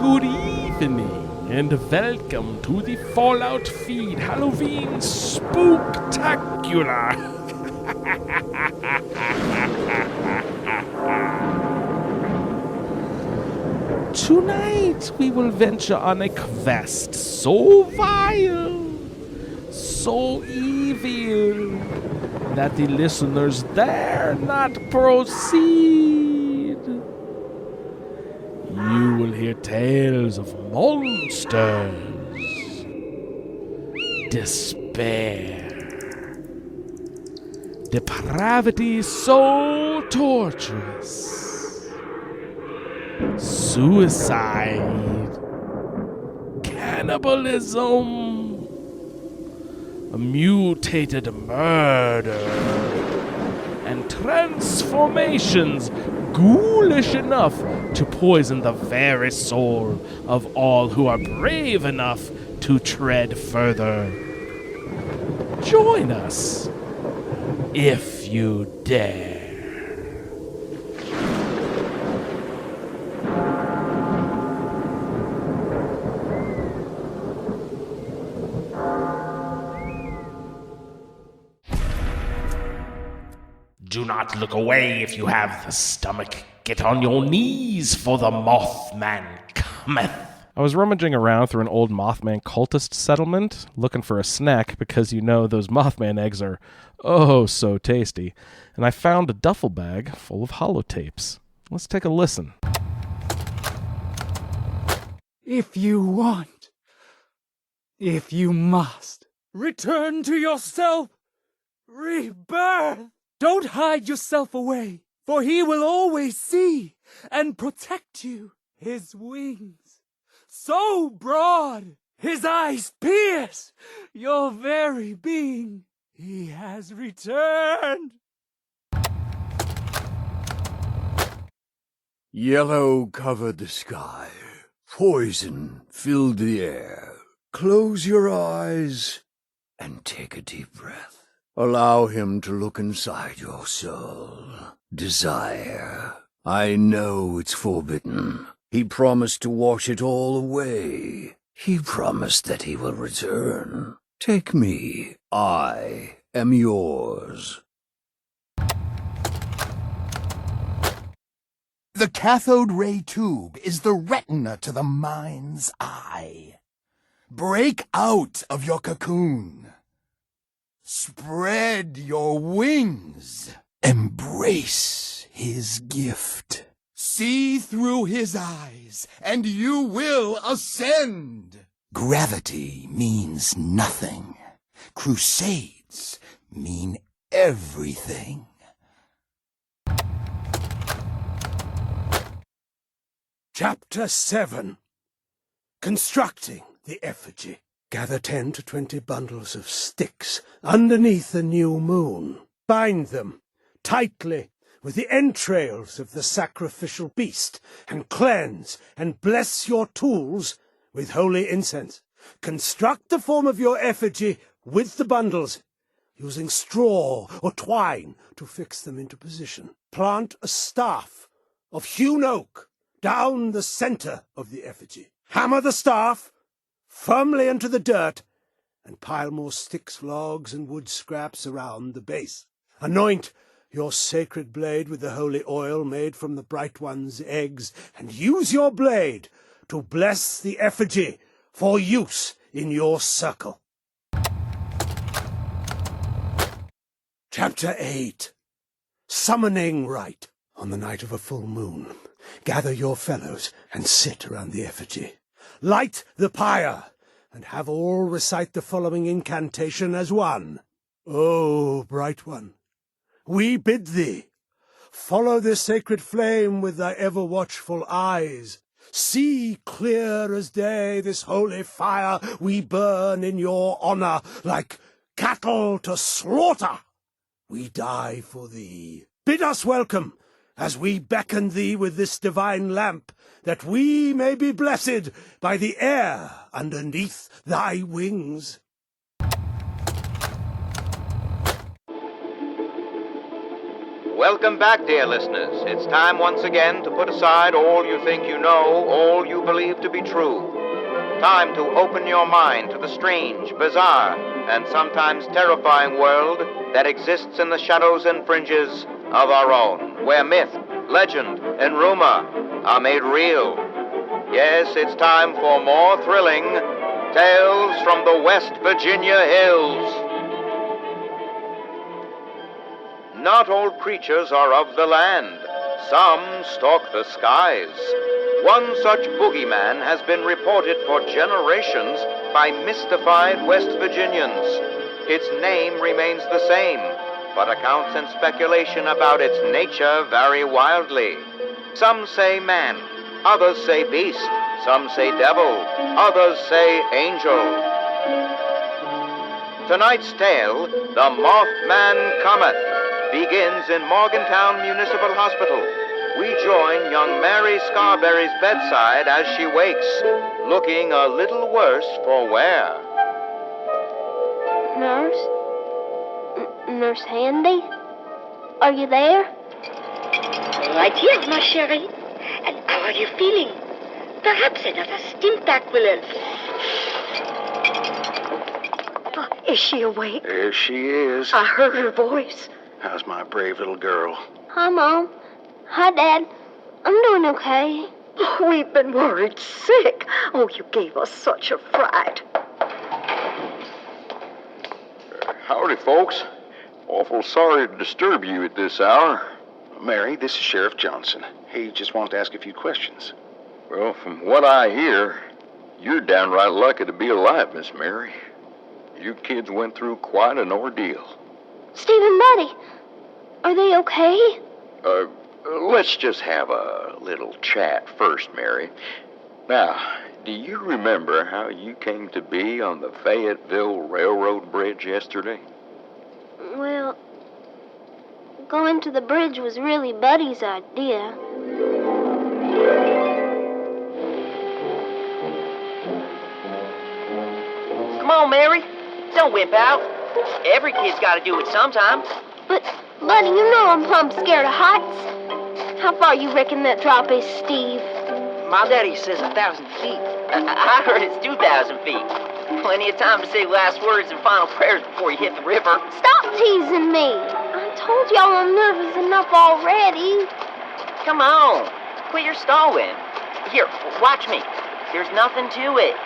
Good evening, and welcome to the Fallout Feed Halloween Spooktacular. Tonight we will venture on a quest so vile, so evil, that the listeners dare not proceed. You will hear tales of monsters, despair, depravity so torturous, suicide, cannibalism, a mutated murder, and transformations ghoulish enough to poison the very soul of all who are brave enough to tread further. Join us, if you dare. Do not look away if you have the stomach. Get on your knees for the Mothman Cometh. I was rummaging around through an old Mothman Cultist settlement, looking for a snack because you know those Mothman eggs are oh so tasty, and I found a duffel bag full of holotapes. Let's take a listen. If you want, if you must, return to yourself, rebirth. Don't hide yourself away, for he will always see and protect you. His wings, so broad, his eyes pierce your very being. He has returned. Yellow covered the sky. Poison filled the air. Close your eyes and take a deep breath. Allow him to look inside your soul. Desire. I know it's forbidden. He promised to wash it all away. He promised that he will return. Take me. I am yours. The cathode ray tube is the retina to the mind's eye. Break out of your cocoon. Spread your wings. Embrace his gift. See through his eyes, and you will ascend. Gravity means nothing. Crusades mean everything. Chapter 7. Constructing the effigy. Gather 10 to 20 bundles of sticks underneath the new moon. Bind them tightly with the entrails of the sacrificial beast, and cleanse and bless your tools with holy incense. Construct the form of your effigy with the bundles, using straw or twine to fix them into position. Plant a staff of hewn oak down the center of the effigy. Hammer the staff firmly into the dirt, and pile more sticks, logs, and wood scraps around the base. Anoint your sacred blade with the holy oil made from the Bright One's eggs, and use your blade to bless the effigy for use in your circle. Chapter 8. Summoning Rite. On the night of a full moon, gather your fellows and sit around the effigy. Light the pyre, and have all recite the following incantation as one. O Bright One, we bid thee, follow this sacred flame with thy ever-watchful eyes. See clear as day this holy fire we burn in your honor, like cattle to slaughter. We die for thee. Bid us welcome, as we beckon thee with this divine lamp, that we may be blessed by the air underneath thy wings. Welcome back, dear listeners. It's time once again to put aside all you think you know, all you believe to be true. Time to open your mind to the strange, bizarre, and sometimes terrifying world that exists in the shadows and fringes of our own, where myth, legend, and rumor are made real. Yes, it's time for more thrilling tales from the West Virginia hills. Not all creatures are of the land. Some stalk the skies. One such boogeyman has been reported for generations by mystified West Virginians. Its name remains the same, but accounts and speculation about its nature vary wildly. Some say man, others say beast, some say devil, others say angel. Tonight's tale, The Mothman Cometh, begins in Morgantown Municipal Hospital. We join young Mary Scarberry's bedside as she wakes, looking a little worse for wear. Nurse? Nurse Handy? Are you there? Right here, ma chérie. And how are you feeling? Perhaps another stink back will... Is she awake? There she is. I heard her voice. How's my brave little girl? Hi, Mom. Hi, Dad. I'm doing okay. Oh, we've been worried sick. Oh, you gave us such a fright. Howdy, folks. Awful sorry to disturb you at this hour. Mary, this is Sheriff Johnson. He just wants to ask a few questions. Well, from what I hear, you're downright lucky to be alive, Miss Mary. You kids went through quite an ordeal. Steve and Buddy, are they okay? Let's just have a little chat first, Mary. Now, do you remember how you came to be on the Fayetteville Railroad Bridge yesterday? Well, going to the bridge was really Buddy's idea. Come on, Mary. Don't whip out. Every kid's got to do it sometime. But, Buddy, you know I'm plumb scared of heights. How far you reckon that drop is, Steve? My daddy says 1,000 feet. I heard it's 2,000 feet. Plenty of time to say last words and final prayers before you hit the river. Stop teasing me. I told y'all I'm nervous enough already. Come on. Quit your stalling. Here, watch me. There's nothing to it.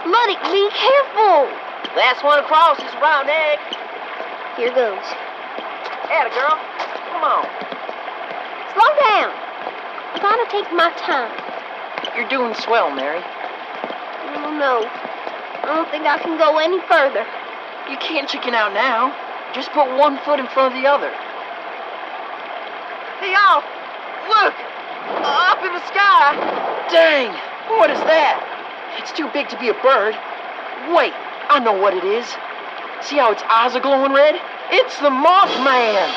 Buddy, be careful. Last one across is around egg. Here goes. Atta girl. Come on. Slow down. I gotta take my time. You're doing swell, Mary. Oh, no. I don't think I can go any further. You can't chicken out now. Just put one foot in front of the other. Hey, y'all! Look! Up in the sky! Dang! What is that? It's too big to be a bird. Wait, I know what it is. See how its eyes are glowing red? It's the Mothman!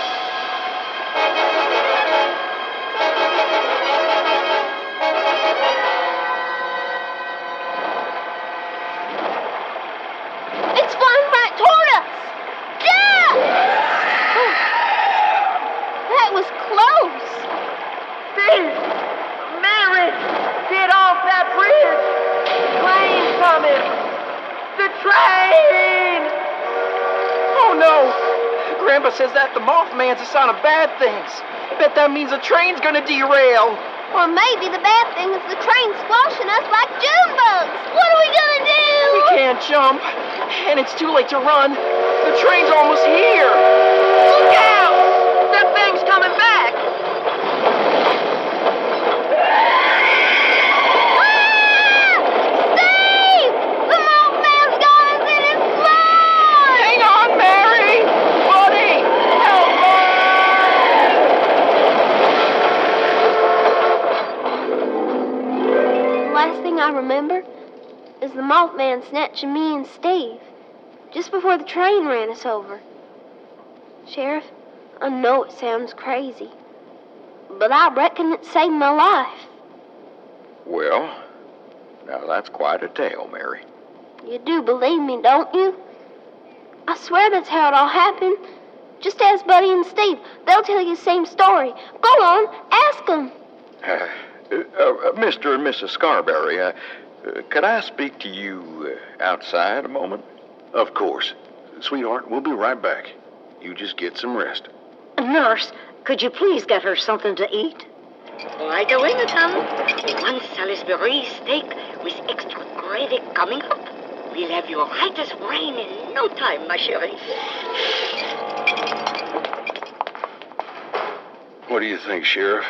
It's flying right toward us! Yeah! Oh, that was close. Steve! Mary! Get off that bridge! Train coming! The train! Oh no! Grandpa says that the Mothman's a sign of bad things. Bet that means the train's gonna derail. Or maybe the bad thing is the train squashing us like June bugs. What are we gonna do? We can't jump, and it's too late to run. The train's almost here. Look out! That thing's coming back. Steve! The Mothman's got us in his blood! Hang on, Mary! Buddy! Help The last thing I remember is the Mothman snatching me and Steve just before the train ran us over. Sheriff, I know it sounds crazy, but I reckon it saved my life. Well, now that's quite a tale, Mary. You do believe me, don't you? I swear that's how it all happened. Just ask Buddy and Steve. They'll tell you the same story. Go on, ask them. Mr. and Mrs. Scarberry, could I speak to you outside a moment? Of course. Sweetheart, we'll be right back. You just get some rest. Nurse, could you please get her something to eat? Right away, madame. One Salisbury steak with extra gravy coming up. We'll have you right as rain in no time, ma chérie. What do you think, Sheriff?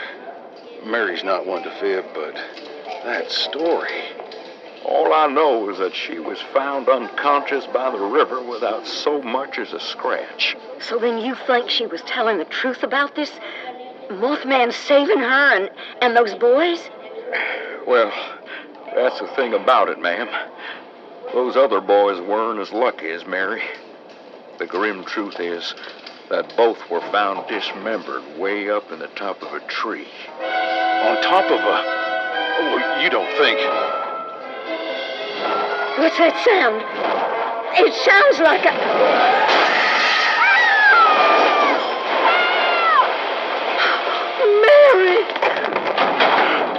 Mary's not one to fib, but that story... All I know is that she was found unconscious by the river without so much as a scratch. So then you think she was telling the truth about this? Mothman saving her and those boys? Well, that's the thing about it, ma'am. Those other boys weren't as lucky as Mary. The grim truth is that both were found dismembered way up in the top of a tree. On top of a... Oh, you don't think... What's that sound? It sounds like a... Mary!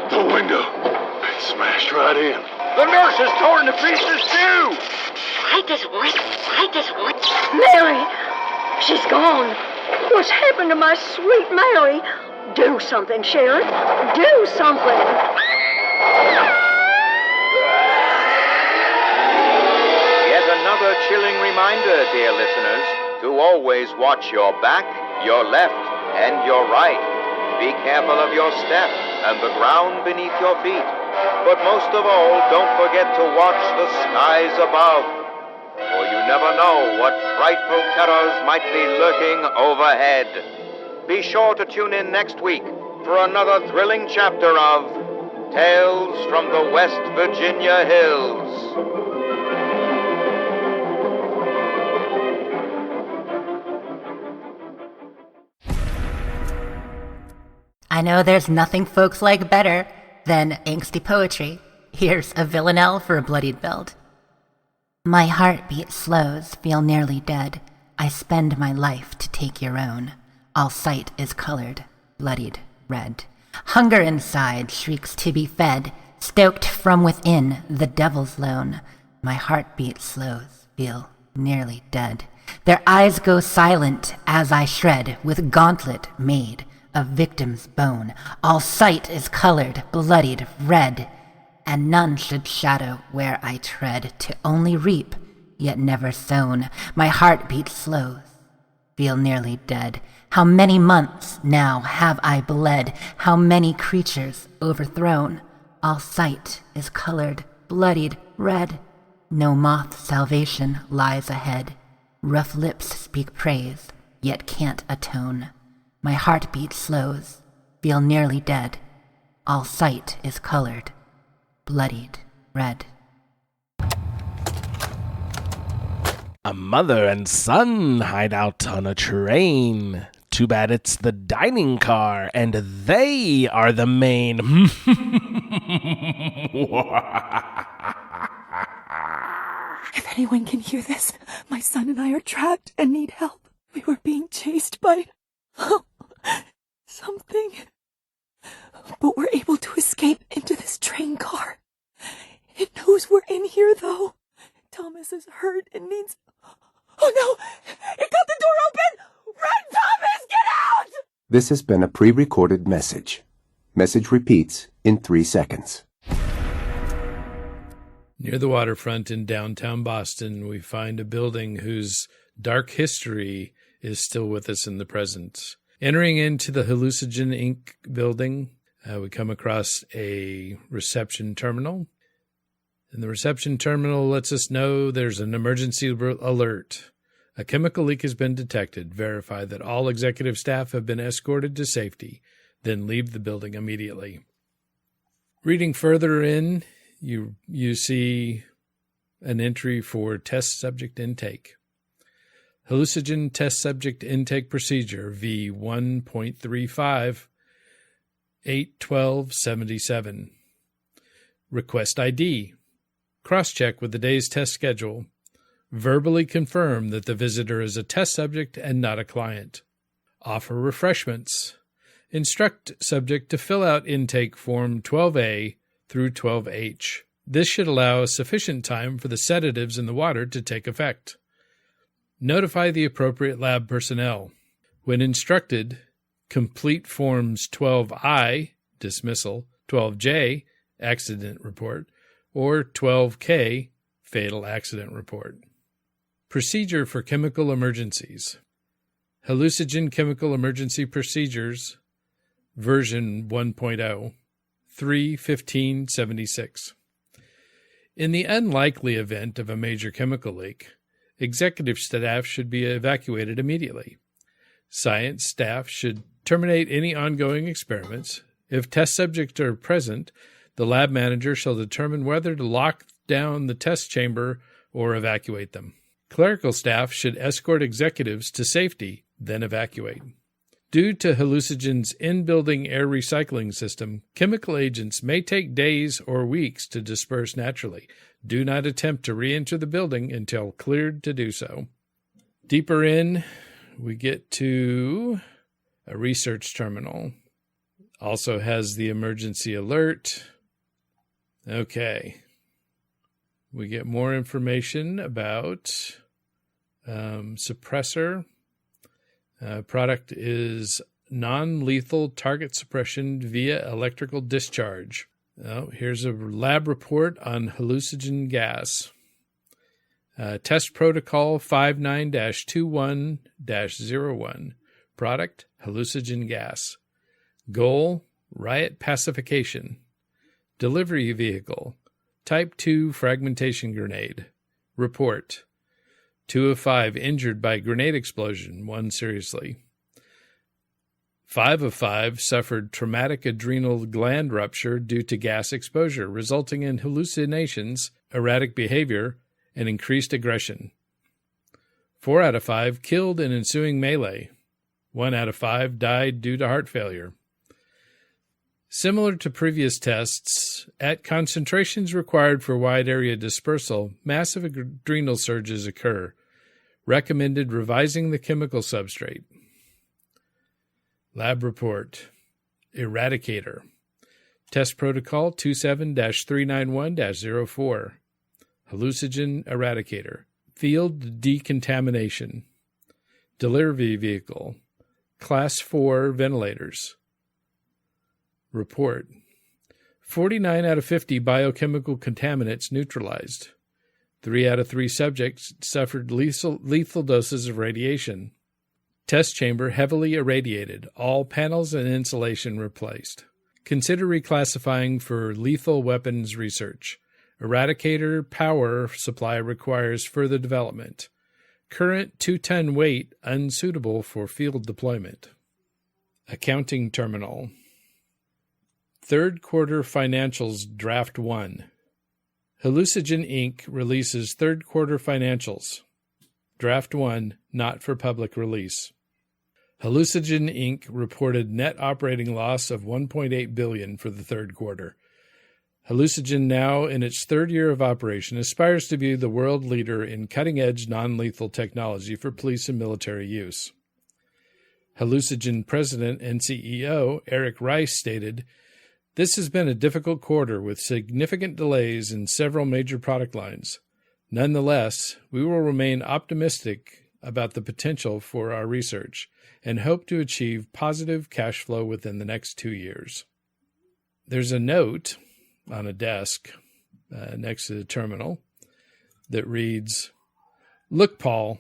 The window. It smashed right in. The nurse is torn to pieces, too! Right as what? Mary! She's gone. What's happened to my sweet Mary? Do something, Sheriff. Do something. Another chilling reminder, dear listeners, to always watch your back, your left, and your right. Be careful of your step and the ground beneath your feet. But most of all, don't forget to watch the skies above. For you never know what frightful terrors might be lurking overhead. Be sure to tune in next week for another thrilling chapter of Tales from the West Virginia Hills. I know there's nothing folks like better than angsty poetry. Here's a Villanelle for a Bloodied build. My heartbeat slows, feel nearly dead. I spend my life to take your own. All sight is colored, bloodied red. Hunger inside shrieks to be fed, stoked from within the devil's loan. My heartbeat slows, feel nearly dead. Their eyes go silent as I shred with gauntlet made of victim's bone. All sight is colored, bloodied red, and none should shadow where I tread, to only reap, yet never sown. My heartbeat slows, feel nearly dead. How many months now have I bled? How many creatures overthrown? All sight is colored, bloodied red. No moth salvation lies ahead. Rough lips speak praise, yet can't atone. My heartbeat slows, feel nearly dead. All sight is colored, bloodied red. A mother and son hide out on a train. Too bad it's the dining car, and they are the main. If anyone can hear this, my son and I are trapped and need help. We were being chased by... something. But we're able to escape into this train car. It knows we're in here, though. Thomas is hurt and needs... Oh no! It got the door open! Run, Thomas! Get out! This has been a pre-recorded message. Message repeats in 3 seconds. Near the waterfront in downtown Boston, we find a building whose dark history is still with us in the present. Entering into the Hallucinogen Inc. building, we come across a reception terminal. And the reception terminal lets us know there's an emergency alert. A chemical leak has been detected. Verify that all executive staff have been escorted to safety. Then leave the building immediately. Reading further in, you see an entry for test subject intake. Hallucinogen test subject intake procedure V1.35 8/12/77. Request ID. Cross-check with the day's test schedule. Verbally confirm that the visitor is a test subject and not a client. Offer refreshments. Instruct subject to fill out intake form 12A through 12H. This should allow sufficient time for the sedatives in the water to take effect. Notify the appropriate lab personnel. When instructed, complete forms 12I, dismissal, 12J, accident report, or 12K, fatal accident report. Procedure for chemical emergencies. Hallucinogen Chemical Emergency Procedures, version 1.0, 3/15/76. In the unlikely event of a major chemical leak, executive staff should be evacuated immediately. Science staff should terminate any ongoing experiments. If test subjects are present, the lab manager shall determine whether to lock down the test chamber or evacuate them. Clerical staff should escort executives to safety, then evacuate. Due to Hallucinogen's in-building air recycling system, chemical agents may take days or weeks to disperse naturally. Do not attempt to re-enter the building until cleared to do so. Deeper in, we get to a research terminal. Also has the emergency alert. Okay. We get more information about suppressor. Product is non-lethal target suppression via electrical discharge. Here's a lab report on hallucinogen gas. Test protocol 59-21-01. Product, hallucinogen gas. Goal, riot pacification. Delivery vehicle, Type 2 fragmentation grenade. Report, 2 of 5 injured by grenade explosion, 1 seriously. 5 of 5 suffered traumatic adrenal gland rupture due to gas exposure, resulting in hallucinations, erratic behavior, and increased aggression. 4 out of 5 killed in ensuing melee. 1 out of 5 died due to heart failure. Similar to previous tests, at concentrations required for wide area dispersal, massive adrenal surges occur. Recommended revising the chemical substrate. Lab report. Eradicator. Test protocol 27-391-04. Hallucinogen eradicator. Field decontamination. Delivery vehicle. Class 4 ventilators. Report. 49 out of 50 biochemical contaminants neutralized. 3 out of 3 subjects suffered lethal doses of radiation. Test chamber heavily irradiated. All panels and insulation replaced. Consider reclassifying for lethal weapons research. Eradicator power supply requires further development. Current 2-ton weight unsuitable for field deployment. Accounting terminal. Third quarter financials draft 1. Hallucinogen Inc. releases third quarter financials. Draft 1, not for public release. Hallucinogen Inc. reported net operating loss of $1.8 billion for the third quarter. Hallucinogen, now in its third year of operation, aspires to be the world leader in cutting-edge non-lethal technology for police and military use. Hallucinogen President and CEO Eric Rice stated, "This has been a difficult quarter with significant delays in several major product lines. Nonetheless, we will remain optimistic about the potential for our research and hope to achieve positive cash flow within the next 2 years." There's a note on a desk next to the terminal that reads, "Look, Paul,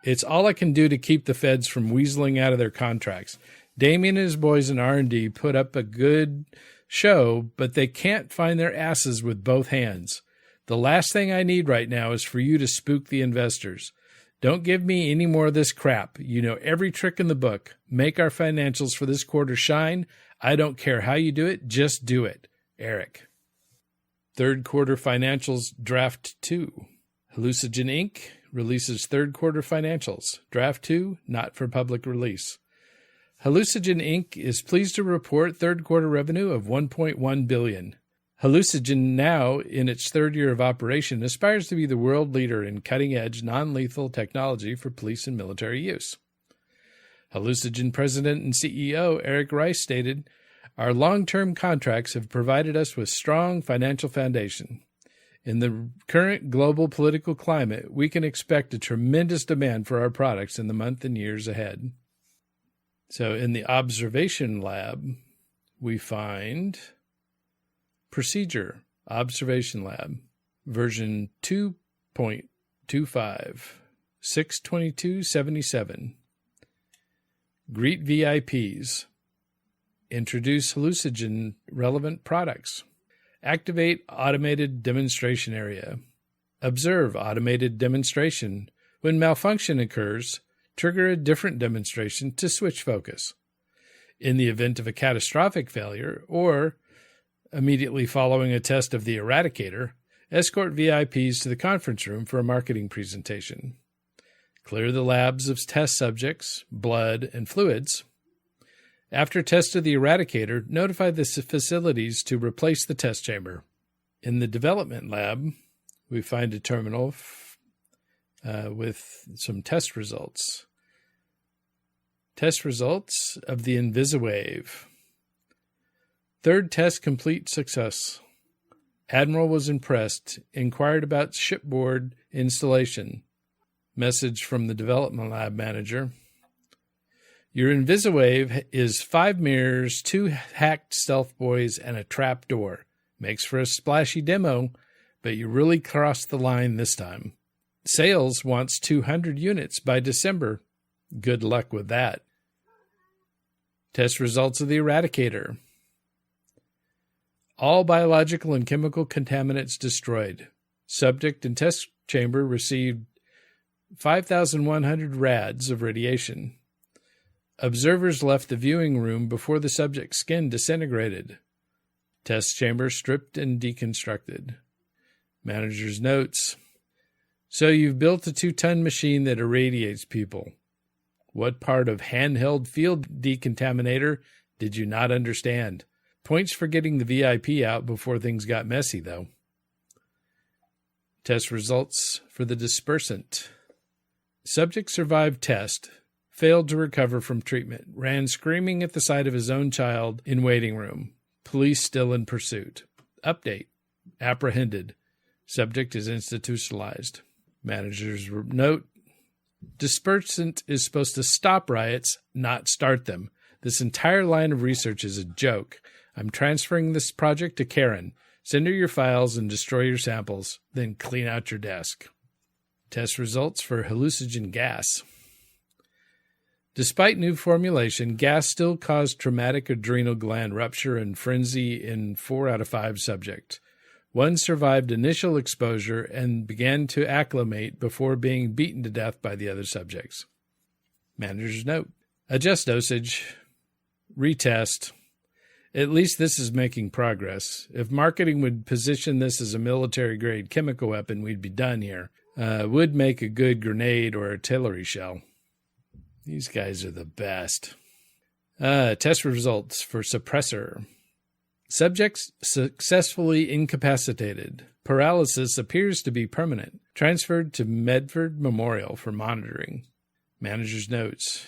it's all I can do to keep the feds from weaseling out of their contracts. Damien and his boys in R&D put up a good show, but they can't find their asses with both hands. The last thing I need right now is for you to spook the investors. Don't give me any more of this crap. You know every trick in the book. Make our financials for this quarter shine. I don't care how you do it. Just do it. Eric." Third quarter financials draft 2. Hallucinogen Inc. releases third quarter financials. Draft 2, not for public release. Hallucinogen Inc. is pleased to report third quarter revenue of $1.1 billion. Hallucinogen, now in its third year of operation, aspires to be the world leader in cutting-edge, non-lethal technology for police and military use. Hallucinogen President and CEO Eric Rice stated, "Our long-term contracts have provided us with strong financial foundation. In the current global political climate, we can expect a tremendous demand for our products in the month and years ahead." So in the observation lab, we find Procedure Observation Lab, version 2.25, 62277. Greet VIPs. Introduce hallucinogen relevant products. Activate automated demonstration area. Observe automated demonstration. When malfunction occurs, trigger a different demonstration to switch focus. In the event of a catastrophic failure, or immediately following a test of the Eradicator, escort VIPs to the conference room for a marketing presentation. Clear the labs of test subjects, blood, and fluids. After test of the Eradicator, notify the facilities to replace the test chamber. In the development lab, we find a terminal with some test results. Test results of the Invisawave. Third test complete success. Admiral was impressed, inquired about shipboard installation. Message from the development lab manager. Your Invisawave is 5 mirrors, 2 hacked stealth boys, and a trap door. Makes for a splashy demo, but you really crossed the line this time. Sales wants 200 units by December. Good luck with that. Test results of the Eradicator. All biological and chemical contaminants destroyed. Subject and test chamber received 5,100 rads of radiation. Observers left the viewing room before the subject's skin disintegrated. Test chamber stripped and deconstructed. Manager's notes. So you've built a 2-ton machine that irradiates people. What part of handheld field decontaminator did you not understand? Points for getting the VIP out before things got messy, though. Test results for the dispersant. Subject survived test, failed to recover from treatment, ran screaming at the sight of his own child in waiting room. Police still in pursuit. Update. Apprehended. Subject is institutionalized. Manager's note. Dispersant is supposed to stop riots, not start them. This entire line of research is a joke. I'm transferring this project to Karen. Send her your files and destroy your samples, then clean out your desk. Test results for hallucinogen gas. Despite new formulation, gas still caused traumatic adrenal gland rupture and frenzy in 4 out of 5 subjects. 1 survived initial exposure and began to acclimate before being beaten to death by the other subjects. Manager's note. Adjust dosage. Retest. At least this is making progress. If marketing would position this as a military-grade chemical weapon, we'd be done here. Would make a good grenade or artillery shell. These guys are the best. Test results for suppressor. Subjects successfully incapacitated. Paralysis appears to be permanent. Transferred to Medford Memorial for monitoring. Manager's notes.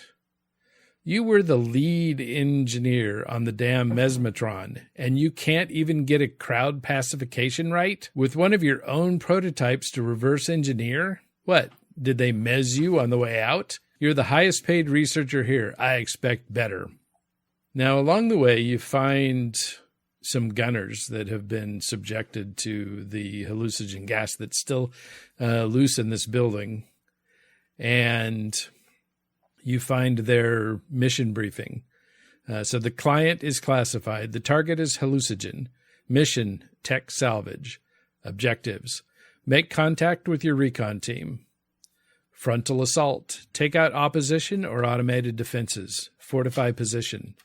You were the lead engineer on the damn Mesmetron, and you can't even get a crowd pacification right with one of your own prototypes to reverse engineer? What, did they mez you on the way out? You're the highest paid researcher here. I expect better. Now, along the way, you find some gunners that have been subjected to the hallucinogen gas that's still loose in this building. And you find their mission briefing. So the client is classified. The target is hallucinogen. Mission, tech salvage. Objectives. Make contact with your recon team. Frontal assault. Take out opposition or automated defenses. Fortify position.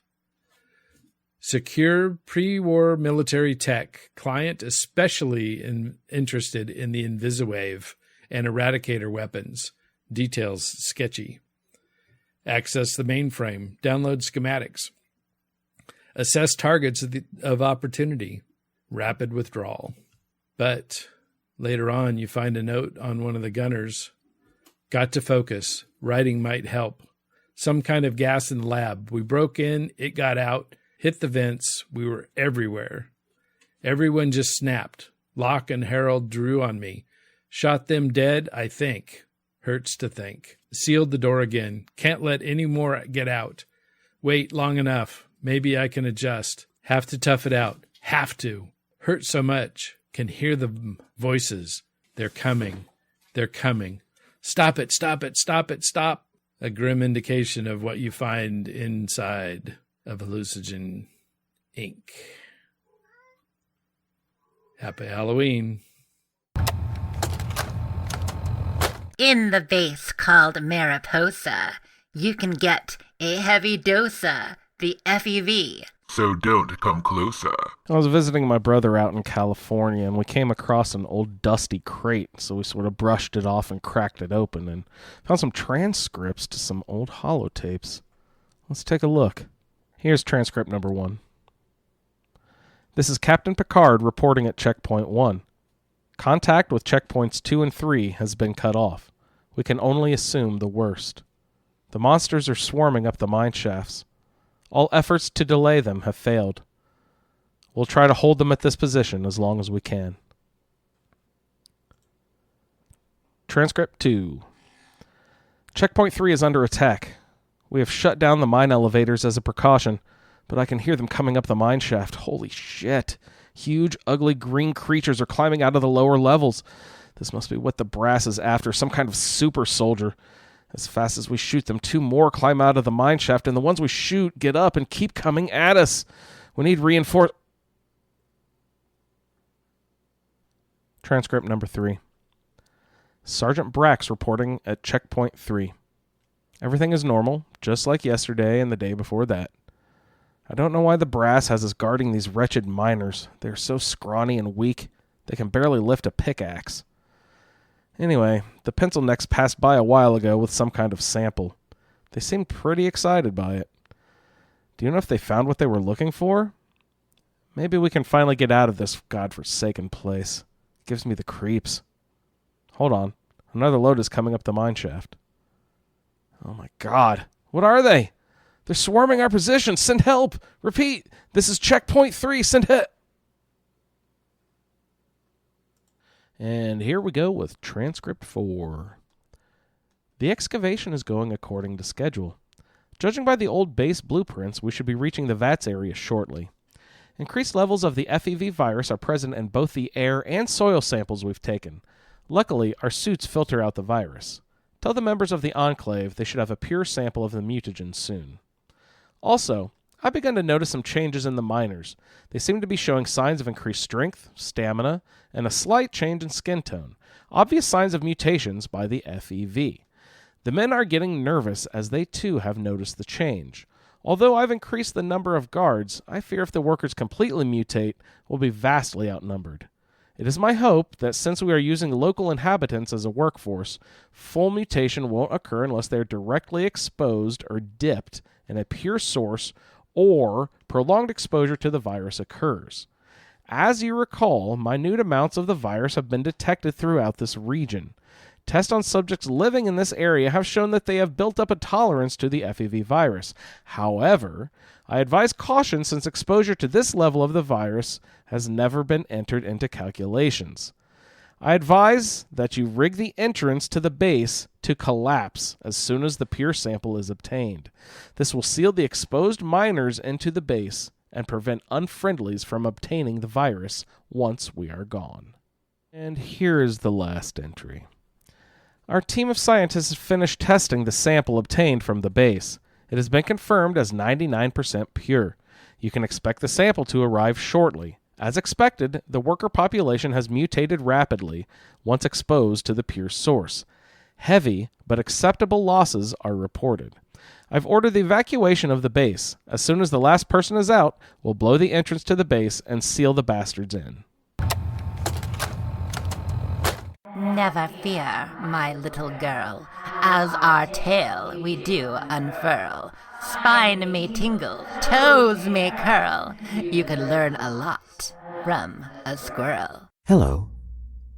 Secure pre-war military tech. Client especially interested in the Invisawave and Eradicator weapons. Details sketchy. Access the mainframe. Download schematics. Assess targets of opportunity. rapid withdrawal. But later on, you find a note on one of the gunners. Got to focus. Writing might help. Some kind of gas in the lab. We broke in, it got out, hit the vents. We were everywhere. Everyone just snapped. Locke and Harold drew on me. Shot them dead, I think. Hurts to think. Sealed the door again. Can't let any more get out. Wait long enough. Maybe I can adjust. Have to tough it out. Have to. Hurt so much. Can hear the voices. They're coming. They're coming. Stop it, stop it, stop it, stop. A grim indication of what you find inside of Hallucinogen Inc. Happy Halloween. In the base called Mariposa, you can get a heavy dosa, the FEV. So don't come closer. I was visiting my brother out in California, and we came across an old dusty crate, so we sort of brushed it off and cracked it open, and found some transcripts to some old holotapes. Let's take a look. Here's transcript number 1. This is Captain Picard reporting at Checkpoint 1. Contact with Checkpoints 2 and 3 has been cut off. We can only assume the worst. The monsters are swarming up the mine shafts. All efforts to delay them have failed. We'll try to hold them at this position as long as we can. Transcript 2. Checkpoint 3 is under attack. We have shut down the mine elevators as a precaution, but I can hear them coming up the mine shaft. Holy shit. Huge, ugly green creatures are climbing out of the lower levels. This must be what the brass is after, some kind of super soldier. As fast as we shoot them, 2 more climb out of the mine shaft, and the ones we shoot get up and keep coming at us. We need Transcript number 3. Sergeant Brax reporting at Checkpoint 3. Everything is normal, just like yesterday and the day before that. I don't know why the brass has us guarding these wretched miners. They are so scrawny and weak, they can barely lift a pickaxe. Anyway, the pencil necks passed by a while ago with some kind of sample. They seemed pretty excited by it. Do you know if they found what they were looking for? Maybe we can finally get out of this godforsaken place. It gives me the creeps. Hold on. Another load is coming up the mine shaft. Oh my god. What are they? They're swarming our position. Send help. Repeat. This is Checkpoint 3. Send help. And here we go with Transcript 4. The excavation is going according to schedule. Judging by the old base blueprints, we should be reaching the VATS area shortly. Increased levels of the FEV virus are present in both the air and soil samples we've taken. Luckily, our suits filter out the virus. Tell the members of the Enclave they should have a pure sample of the mutagen soon. Also, I've begun to notice some changes in the miners. They seem to be showing signs of increased strength, stamina, and a slight change in skin tone, obvious signs of mutations by the FEV. The men are getting nervous as they too have noticed the change. Although I've increased the number of guards, I fear if the workers completely mutate, we'll be vastly outnumbered. It is my hope that since we are using local inhabitants as a workforce, full mutation won't occur unless they are directly exposed or dipped in a pure source or prolonged exposure to the virus occurs. As you recall, minute amounts of the virus have been detected throughout this region. Tests on subjects living in this area have shown that they have built up a tolerance to the FEV virus. However, I advise caution since exposure to this level of the virus has never been entered into calculations. I advise that you rig the entrance to the base to collapse as soon as the pure sample is obtained. This will seal the exposed miners into the base and prevent unfriendlies from obtaining the virus once we are gone. And here is the last entry. Our team of scientists has finished testing the sample obtained from the base. It has been confirmed as 99% pure. You can expect the sample to arrive shortly. As expected, the worker population has mutated rapidly once exposed to the pure source. Heavy but acceptable losses are reported. I've ordered the evacuation of the base. As soon as the last person is out, we'll blow the entrance to the base and seal the bastards in. Never fear, my little girl, as our tale we do unfurl. Spine may tingle, toes may curl. You can learn a lot from a squirrel. Hello,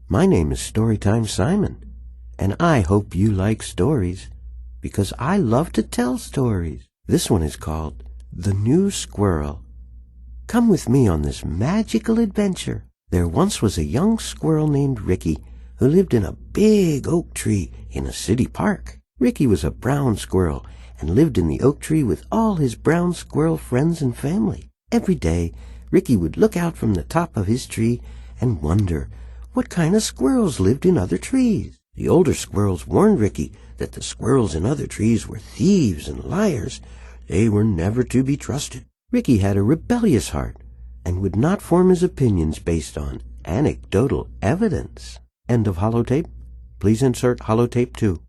my name is Storytime Simon, and I hope you like stories, because I love to tell stories. This one is called The New Squirrel. Come with me on this magical adventure. There once was a young squirrel named Ricky who lived in a big oak tree in a city park. Ricky was a brown squirrel and lived in the oak tree with all his brown squirrel friends and family. Every day, Ricky would look out from the top of his tree and wonder what kind of squirrels lived in other trees. The older squirrels warned Ricky that the squirrels in other trees were thieves and liars. They were never to be trusted. Ricky had a rebellious heart and would not form his opinions based on anecdotal evidence. End of holotape. Please insert holotape 2.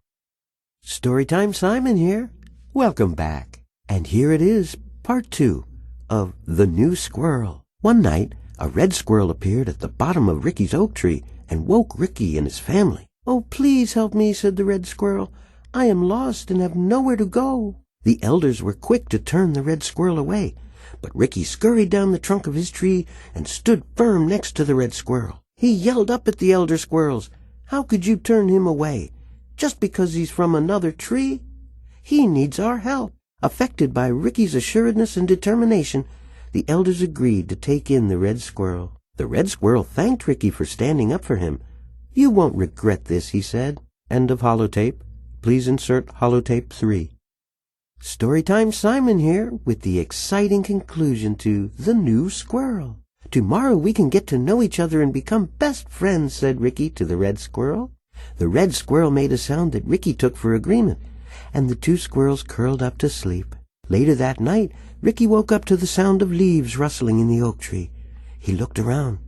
Storytime Simon here. Welcome back. And here it is, part 2 of The New Squirrel. One night, a red squirrel appeared at the bottom of Ricky's oak tree and woke Ricky and his family. "Oh, please help me," said the red squirrel. "I am lost and have nowhere to go." The elders were quick to turn the red squirrel away, but Ricky scurried down the trunk of his tree and stood firm next to the red squirrel. He yelled up at the elder squirrels, "How could you turn him away? Just because he's from another tree? He needs our help." Affected by Ricky's assuredness and determination, the elders agreed to take in the red squirrel. The red squirrel thanked Ricky for standing up for him. "You won't regret this," he said. End of holotape. Please insert holotape 3. Storytime Simon here with the exciting conclusion to The New Squirrel. "Tomorrow we can get to know each other and become best friends," said Ricky to the red squirrel. The red squirrel made a sound that Ricky took for agreement, and the two squirrels curled up to sleep. Later that night, Ricky woke up to the sound of leaves rustling in the oak tree. He looked around.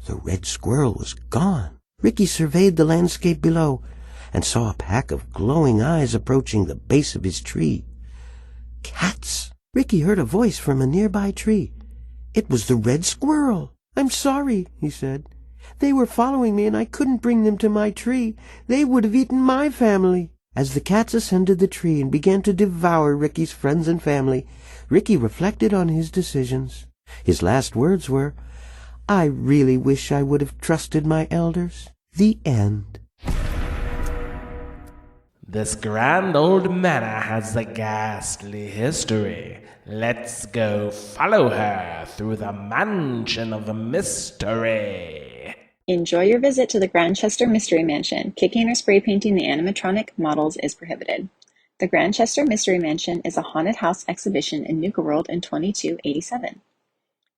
The red squirrel was gone. Ricky surveyed the landscape below and saw a pack of glowing eyes approaching the base of his tree. Cats! Ricky heard a voice from a nearby tree. It was the red squirrel. "I'm sorry," he said. "They were following me and I couldn't bring them to my tree. They would have eaten my family." As the cats ascended the tree and began to devour Ricky's friends and family, Ricky reflected on his decisions. His last words were, "I really wish I would have trusted my elders." The end. This grand old manor has a ghastly history. Let's go follow her through the mansion of mystery. Enjoy your visit to the Grantchester Mystery Mansion. Kicking or spray painting the animatronic models is prohibited. The Grantchester Mystery Mansion is a haunted house exhibition in Nuka World in 2287.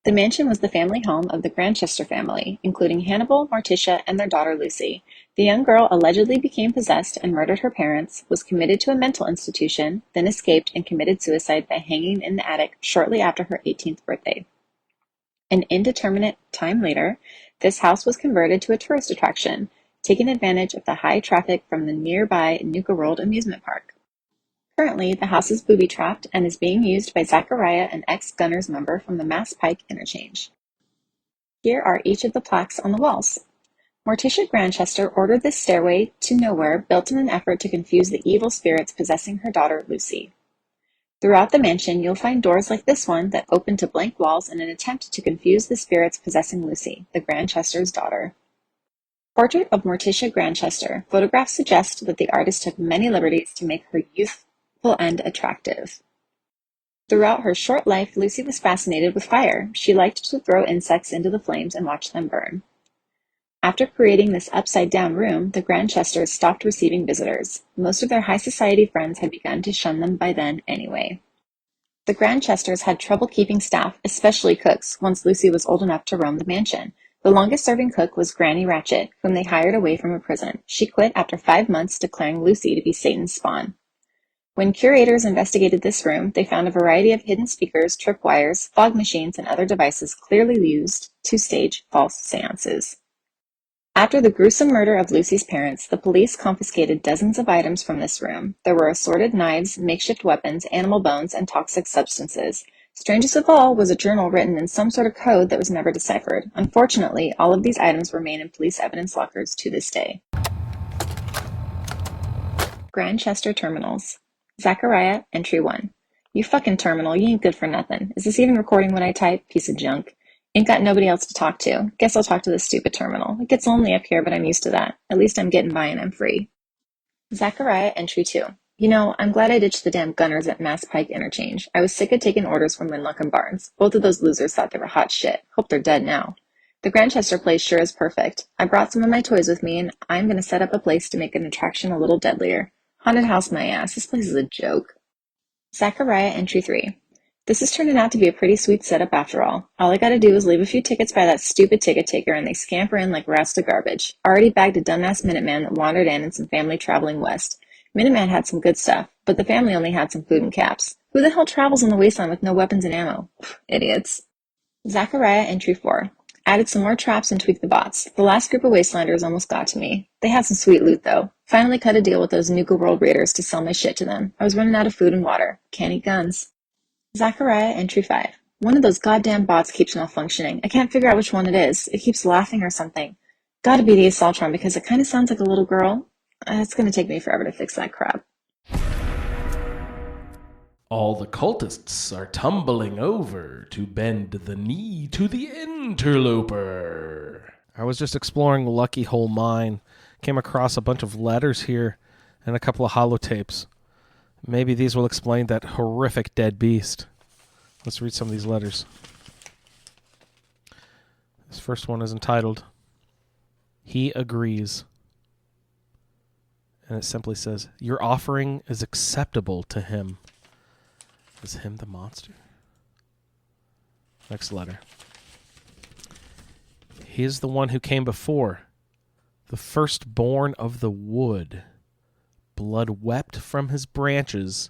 The mansion was the family home of the Grantchester family, including Hannibal, Morticia, and their daughter Lucy. The young girl allegedly became possessed and murdered her parents, was committed to a mental institution, then escaped and committed suicide by hanging in the attic shortly after her 18th birthday. An indeterminate time later, this house was converted to a tourist attraction, taking advantage of the high traffic from the nearby Nuka World amusement park. Currently, the house is booby-trapped and is being used by Zachariah, an ex-Gunners member from the Mass Pike interchange. Here are each of the plaques on the walls. Morticia Grantchester ordered this stairway to nowhere built in an effort to confuse the evil spirits possessing her daughter Lucy. Throughout the mansion, you'll find doors like this one that open to blank walls in an attempt to confuse the spirits possessing Lucy, the Grantchester's daughter. Portrait of Morticia Grantchester. Photographs suggest that the artist took many liberties to make her youthful and attractive. Throughout her short life, Lucy was fascinated with fire. She liked to throw insects into the flames and watch them burn. After creating this upside-down room, the Grantchesters stopped receiving visitors. Most of their high society friends had begun to shun them by then anyway. The Grantchesters had trouble keeping staff, especially cooks, once Lucy was old enough to roam the mansion. The longest-serving cook was Granny Ratchet, whom they hired away from a prison. She quit after 5 months, declaring Lucy to be Satan's spawn. When curators investigated this room, they found a variety of hidden speakers, tripwires, fog machines, and other devices clearly used to stage false seances. After the gruesome murder of Lucy's parents, the police confiscated dozens of items from this room. There were assorted knives, makeshift weapons, animal bones, and toxic substances. Strangest of all was a journal written in some sort of code that was never deciphered. Unfortunately, all of these items remain in police evidence lockers to this day. Grantchester Terminals. Zachariah, entry 1. You fucking terminal, you ain't good for nothing. Is this even recording what I type? Piece of junk. Ain't got nobody else to talk to. Guess I'll talk to this stupid terminal. It gets lonely up here, but I'm used to that. At least I'm getting by and I'm free. Zachariah, entry 2. You know, I'm glad I ditched the damn gunners at Mass Pike Interchange. I was sick of taking orders from Winlock and Barnes. Both of those losers thought they were hot shit. Hope they're dead now. The Grantchester place sure is perfect. I brought some of my toys with me, and I'm going to set up a place to make an attraction a little deadlier. Haunted house my ass. This place is a joke. Zachariah, entry 3. This is turning out to be a pretty sweet setup after all. All I gotta do is leave a few tickets by that stupid ticket taker and they scamper in like rats to garbage. Already bagged a dumbass Minuteman that wandered in and some family traveling west. Minuteman had some good stuff, but the family only had some food and caps. Who the hell travels on the wasteland with no weapons and ammo? Idiots. Zachariah, entry 4. Added some more traps and tweaked the bots. The last group of Wastelanders almost got to me. They had some sweet loot, though. Finally cut a deal with those Nuka World Raiders to sell my shit to them. I was running out of food and water. Can't eat guns. Zachariah, entry 5. One of those goddamn bots keeps malfunctioning. I can't figure out which one it is. It keeps laughing or something. Gotta be the Assaultron because it kind of sounds like a little girl. It's gonna take me forever to fix that crap. All the cultists are tumbling over to bend the knee to the interloper. I was just exploring Lucky Hole Mine. Came across a bunch of letters here and a couple of holotapes. Maybe these will explain that horrific dead beast. Let's read some of these letters. This first one is entitled, He Agrees. And it simply says, your offering is acceptable to him. Is him the monster? Next letter. He is the one who came before, the firstborn of the wood. Blood wept from his branches,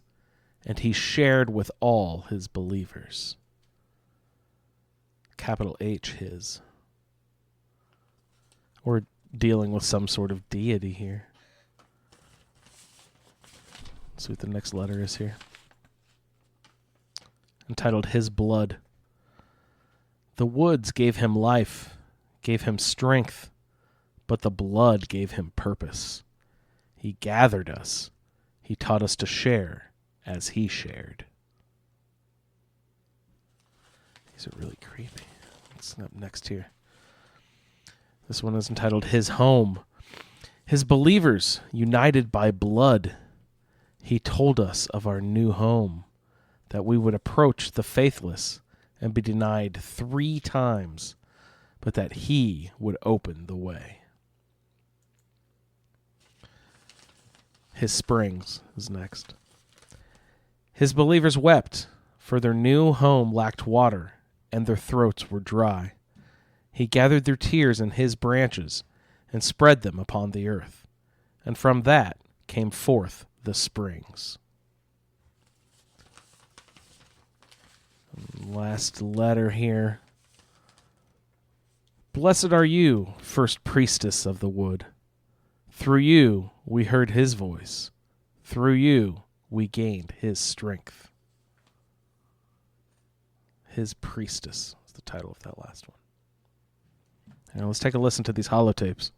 and he shared with all his believers. Capital H, his. We're dealing with some sort of deity here. Let's see what the next letter is here. Entitled, His Blood. The woods gave him life, gave him strength, but the blood gave him purpose. He gathered us. He taught us to share as he shared. These are really creepy. What's up next here? This one is entitled, His Home. His believers, united by blood. He told us of our new home, that we would approach the faithless and be denied 3 times, but that he would open the way. His Springs is next. His believers wept, for their new home lacked water, and their throats were dry. He gathered their tears in his branches, and spread them upon the earth, and from that came forth the springs. Last letter here. Blessed are you, first priestess of the wood. Through you we heard his voice. Through you we gained his strength. His priestess is the title of that last one. Now let's take a listen to these holotapes.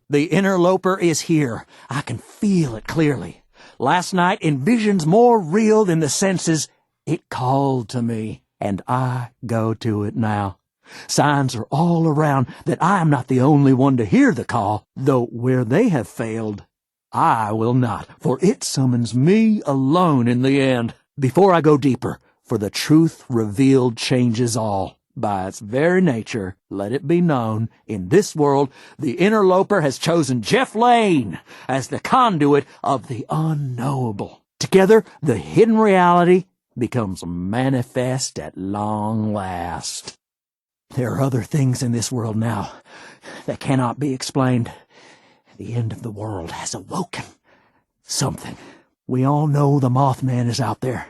The interloper is here. I can feel it clearly. Last night, in visions more real than the senses, it called to me, and I go to it now. Signs are all around that I am not the only one to hear the call, though where they have failed, I will not, for it summons me alone in the end. Before I go deeper, for the truth revealed changes all. By its very nature, let it be known, in this world, the interloper has chosen Jeff Lane as the conduit of the unknowable. Together, the hidden reality becomes manifest at long last. There are other things in this world now that cannot be explained. The end of the world has awoken. Something. We all know the Mothman is out there,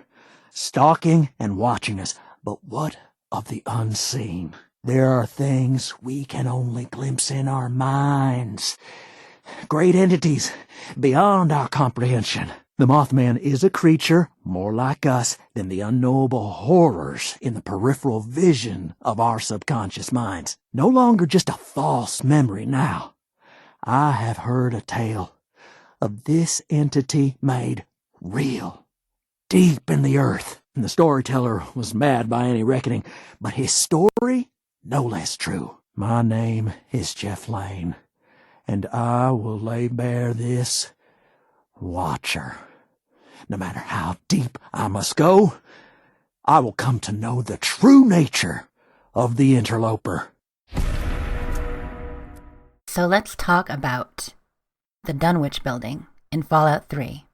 stalking and watching us, but what of the unseen? There are things we can only glimpse in our minds. Great entities beyond our comprehension. The Mothman is a creature more like us than the unknowable horrors in the peripheral vision of our subconscious minds. No longer just a false memory now. I have heard a tale of this entity made real, deep in the earth. The storyteller was mad by any reckoning, but his story, no less true. My name is Jeff Lane, and I will lay bare this Watcher. No matter how deep I must go, I will come to know the true nature of the interloper. So let's talk about the Dunwich Building in Fallout 3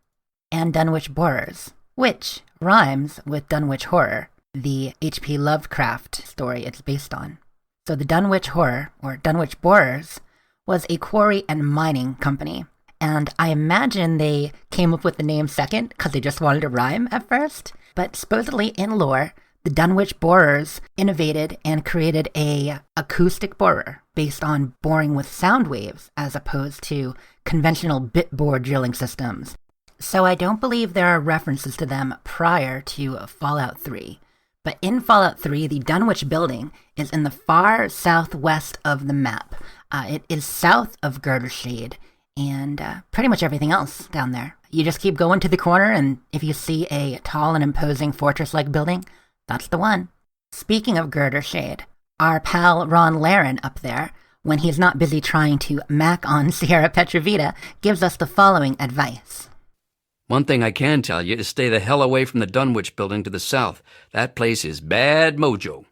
and Dunwich Borers, which rhymes with Dunwich Horror, the H.P. Lovecraft story it's based on. So the Dunwich Horror, or Dunwich Borers, was a quarry and mining company. And I imagine they came up with the name second because they just wanted to rhyme at first. But supposedly in lore, the Dunwich Borers innovated and created a acoustic borer based on boring with sound waves as opposed to conventional bit bore drilling systems. So I don't believe there are references to them prior to Fallout 3. But in Fallout 3, the Dunwich Building is in the far southwest of the map. It is south of Girdershade and pretty much everything else down there. You just keep going to the corner, and if you see a tall and imposing fortress-like building, that's the one. Speaking of Girdershade, our pal Ron Laren up there, when he's not busy trying to mac on Sierra Petrovita, gives us the following advice. One thing I can tell you is stay the hell away from the Dunwich Building to the south. That place is bad mojo.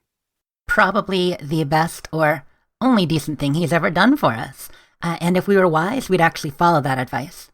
Probably the best or only decent thing he's ever done for us. And if we were wise, we'd actually follow that advice.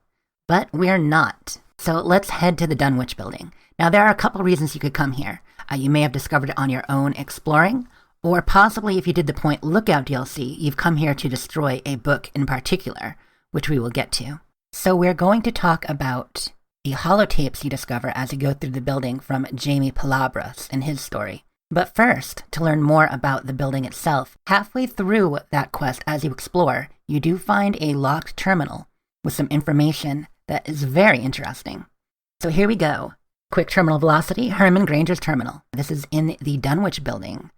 But we're not. So let's head to the Dunwich Building. Now, there are a couple reasons you could come here. You may have discovered it on your own exploring, or possibly if you did the Point Lookout DLC, you've come here to destroy a book in particular, which we will get to. So we're going to talk about the holotapes you discover as you go through the building from Jamie Palabras and his story. But first, to learn more about the building itself, halfway through that quest as you explore, you do find a locked terminal with some information that is very interesting. So here we go. Quick terminal velocity, Herman Granger's terminal. This is in the Dunwich Building.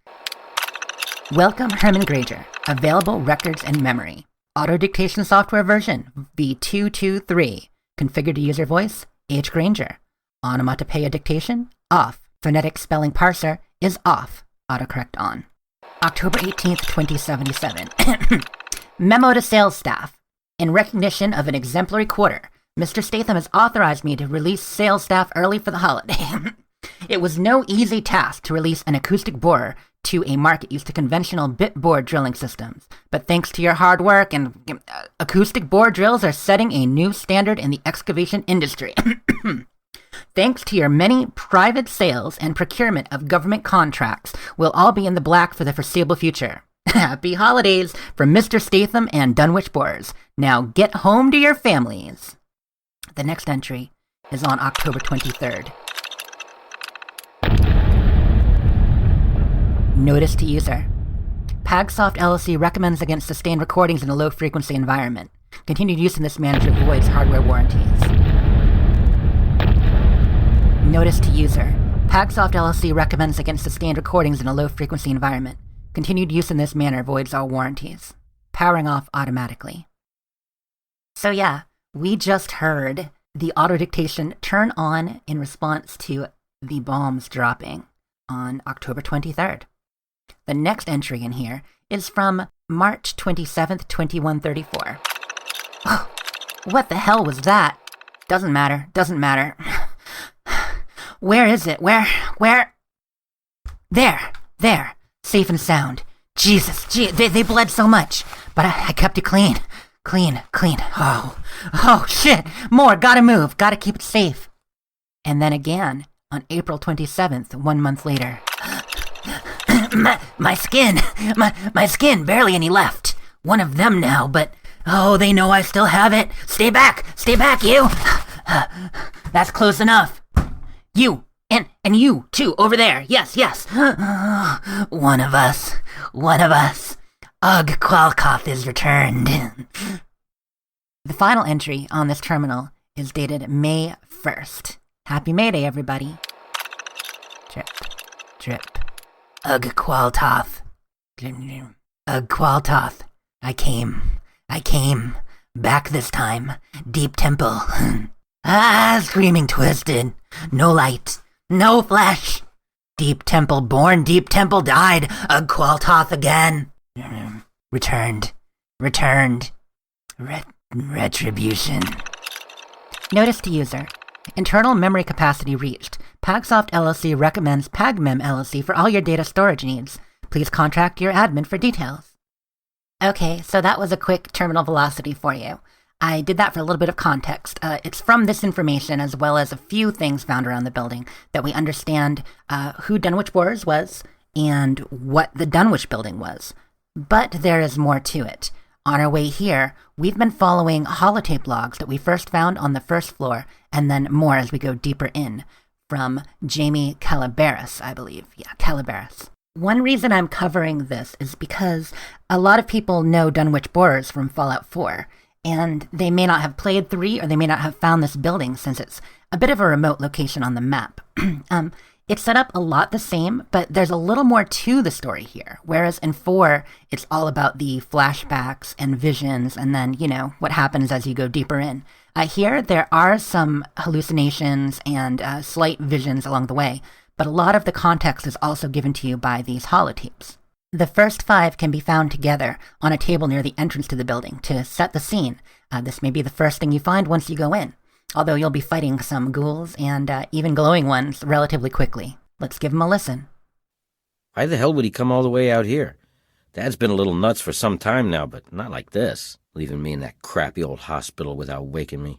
Welcome, Herman Granger. Available records and memory. Auto dictation software version, V223. Configured to user voice, H. Granger. Onomatopoeia dictation, off. Phonetic spelling parser is off. Autocorrect on. October 18th, 2077. Memo to sales staff. In recognition of an exemplary quarter, Mr. Statham has authorized me to release sales staff early for the holiday. It was no easy task to release an acoustic borer to a market used to conventional bit bore drilling systems. But thanks to your hard work, and acoustic bore drills are setting a new standard in the excavation industry. Thanks to your many private sales and procurement of government contracts, we'll all be in the black for the foreseeable future. Happy holidays from Mr. Statham and Dunwich Borers. Now get home to your families. The next entry is on October 23rd. Notice to user. Pagsoft LLC recommends against sustained recordings in a low-frequency environment. Continued use in this manner avoids hardware warranties. Notice to user. Pagsoft LLC recommends against sustained recordings in a low-frequency environment. Continued use in this manner avoids all warranties. Powering off automatically. So yeah, we just heard the auto-dictation turn on in response to the bombs dropping on October 23rd. The next entry in here is from March 27th, 2134. Oh, what the hell was that? Doesn't matter. Where is it? Where? There. Safe and sound. Jesus, they bled so much. But I kept it clean. Clean. Oh, shit. More, gotta move. Gotta keep it safe. And then again, on April 27th, 1 month later. My skin, barely any left. One of them now, but, oh, they know I still have it. Stay back, you. That's close enough. You, and you, too, over there. Yes. One of us. Ugh, Qualcoth is returned. The final entry on this terminal is dated May 1st. Happy May Day, everybody. Drip. Ugh, Qualtoth. Ugh, Qualtoth. I came. Back this time. Deep temple. Screaming twisted. No light. No flesh. Deep temple born, deep temple died. A Qualtoth again. Returned. Retribution. Notice to user. Internal memory capacity reached. Pagsoft LLC recommends PagMem LLC for all your data storage needs. Please contact your admin for details. Okay, so that was a quick terminal velocity for you. I did that for a little bit of context. It's from this information, as well as a few things found around the building, that we understand who Dunwich Borers was and what the Dunwich building was. But there is more to it. On our way here, we've been following holotape logs that we first found on the first floor, and then more as we go deeper in, from Jamie Calabaris, I believe. Yeah, Calabaris. One reason I'm covering this is because a lot of people know Dunwich Borers from Fallout 4, and they may not have played 3, or they may not have found this building since it's a bit of a remote location on the map. It's set up a lot the same, but there's a little more to the story here, whereas in 4, it's all about the flashbacks and visions, and then, what happens as you go deeper in. Here, there are some hallucinations and slight visions along the way, but a lot of the context is also given to you by these holotapes. The first 5 can be found together on a table near the entrance to the building to set the scene. This may be the first thing you find once you go in, although you'll be fighting some ghouls and even glowing ones relatively quickly. Let's give him a listen. Why the hell would he come all the way out here? Dad's been a little nuts for some time now, but not like this, leaving me in that crappy old hospital without waking me.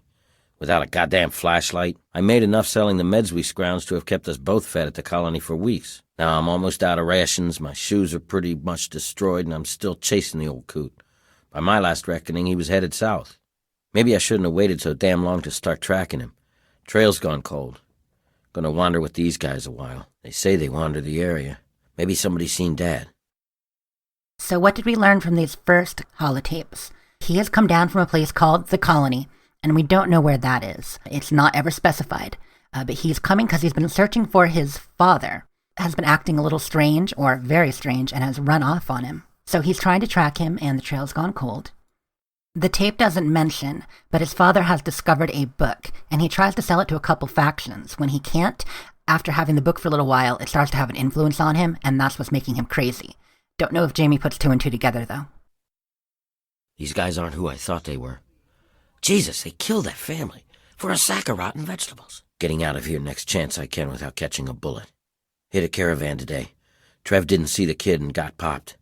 Without a goddamn flashlight. I made enough selling the meds we scrounged to have kept us both fed at the colony for weeks. Now I'm almost out of rations, my shoes are pretty much destroyed, and I'm still chasing the old coot. By my last reckoning, he was headed south. Maybe I shouldn't have waited so damn long to start tracking him. Trail's gone cold. Gonna wander with these guys a while. They say they wander the area. Maybe somebody's seen Dad. So what did we learn from these first holotapes? He has come down from a place called the Colony, and we don't know where that is. It's not ever specified. But he's coming because he's been searching for his father, has been acting a little strange, or very strange, and has run off on him. So he's trying to track him, and the trail's gone cold. The tape doesn't mention, but his father has discovered a book, and he tries to sell it to a couple factions. When he can't, after having the book for a little while, it starts to have an influence on him, and that's what's making him crazy. Don't know if Jamie puts 2 and 2 together, though. These guys aren't who I thought they were. Jesus, they killed that family for a sack of rotten vegetables. Getting out of here next chance I can without catching a bullet. Hit a caravan today. Trev didn't see the kid and got popped.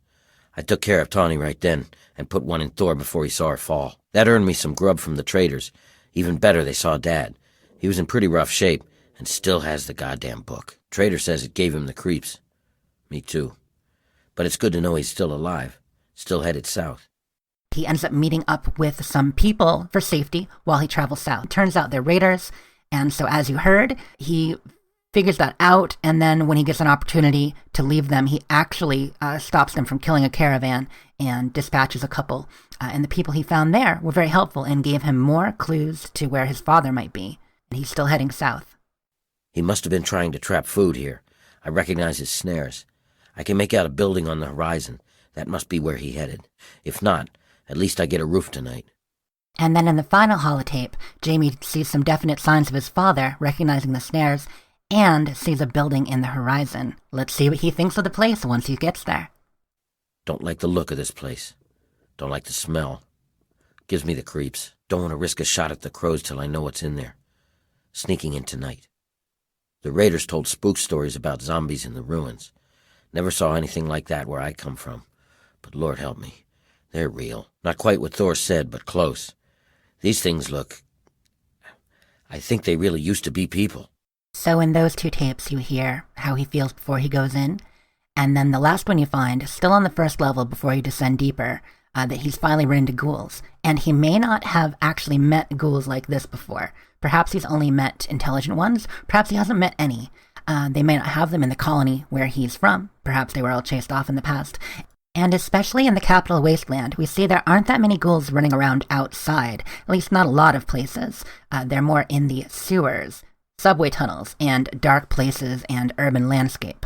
I took care of Tawny right then and put one in Thor before he saw her fall. That earned me some grub from the traders. Even better, they saw Dad. He was in pretty rough shape and still has the goddamn book. Trader says it gave him the creeps. Me too. But it's good to know he's still alive, still headed south. He ends up meeting up with some people for safety while he travels south. Turns out they're raiders, and so as you heard, he figures that out, and then when he gets an opportunity to leave them, he actually stops them from killing a caravan and dispatches a couple. And the people he found there were very helpful and gave him more clues to where his father might be. And he's still heading south. He must have been trying to trap food here. I recognize his snares. I can make out a building on the horizon. That must be where he headed. If not, at least I get a roof tonight. And then in the final holotape, Jamie sees some definite signs of his father, recognizing the snares, and sees a building in the horizon. Let's see what he thinks of the place once he gets there. Don't like the look of this place. Don't like the smell. Gives me the creeps. Don't want to risk a shot at the crows till I know what's in there. Sneaking in tonight. The raiders told spook stories about zombies in the ruins. Never saw anything like that where I come from. But Lord help me, they're real. Not quite what Thor said, but close. These things look... I think they really used to be people. So in those 2 tapes, you hear how he feels before he goes in, and then the last one you find, still on the first level before you descend deeper, that he's finally run into ghouls. And he may not have actually met ghouls like this before. Perhaps he's only met intelligent ones. Perhaps he hasn't met any. They may not have them in the colony where he's from. Perhaps they were all chased off in the past. And especially in the Capital Wasteland, we see there aren't that many ghouls running around outside. At least not a lot of places. They're more in the sewers, subway tunnels, and dark places and urban landscape.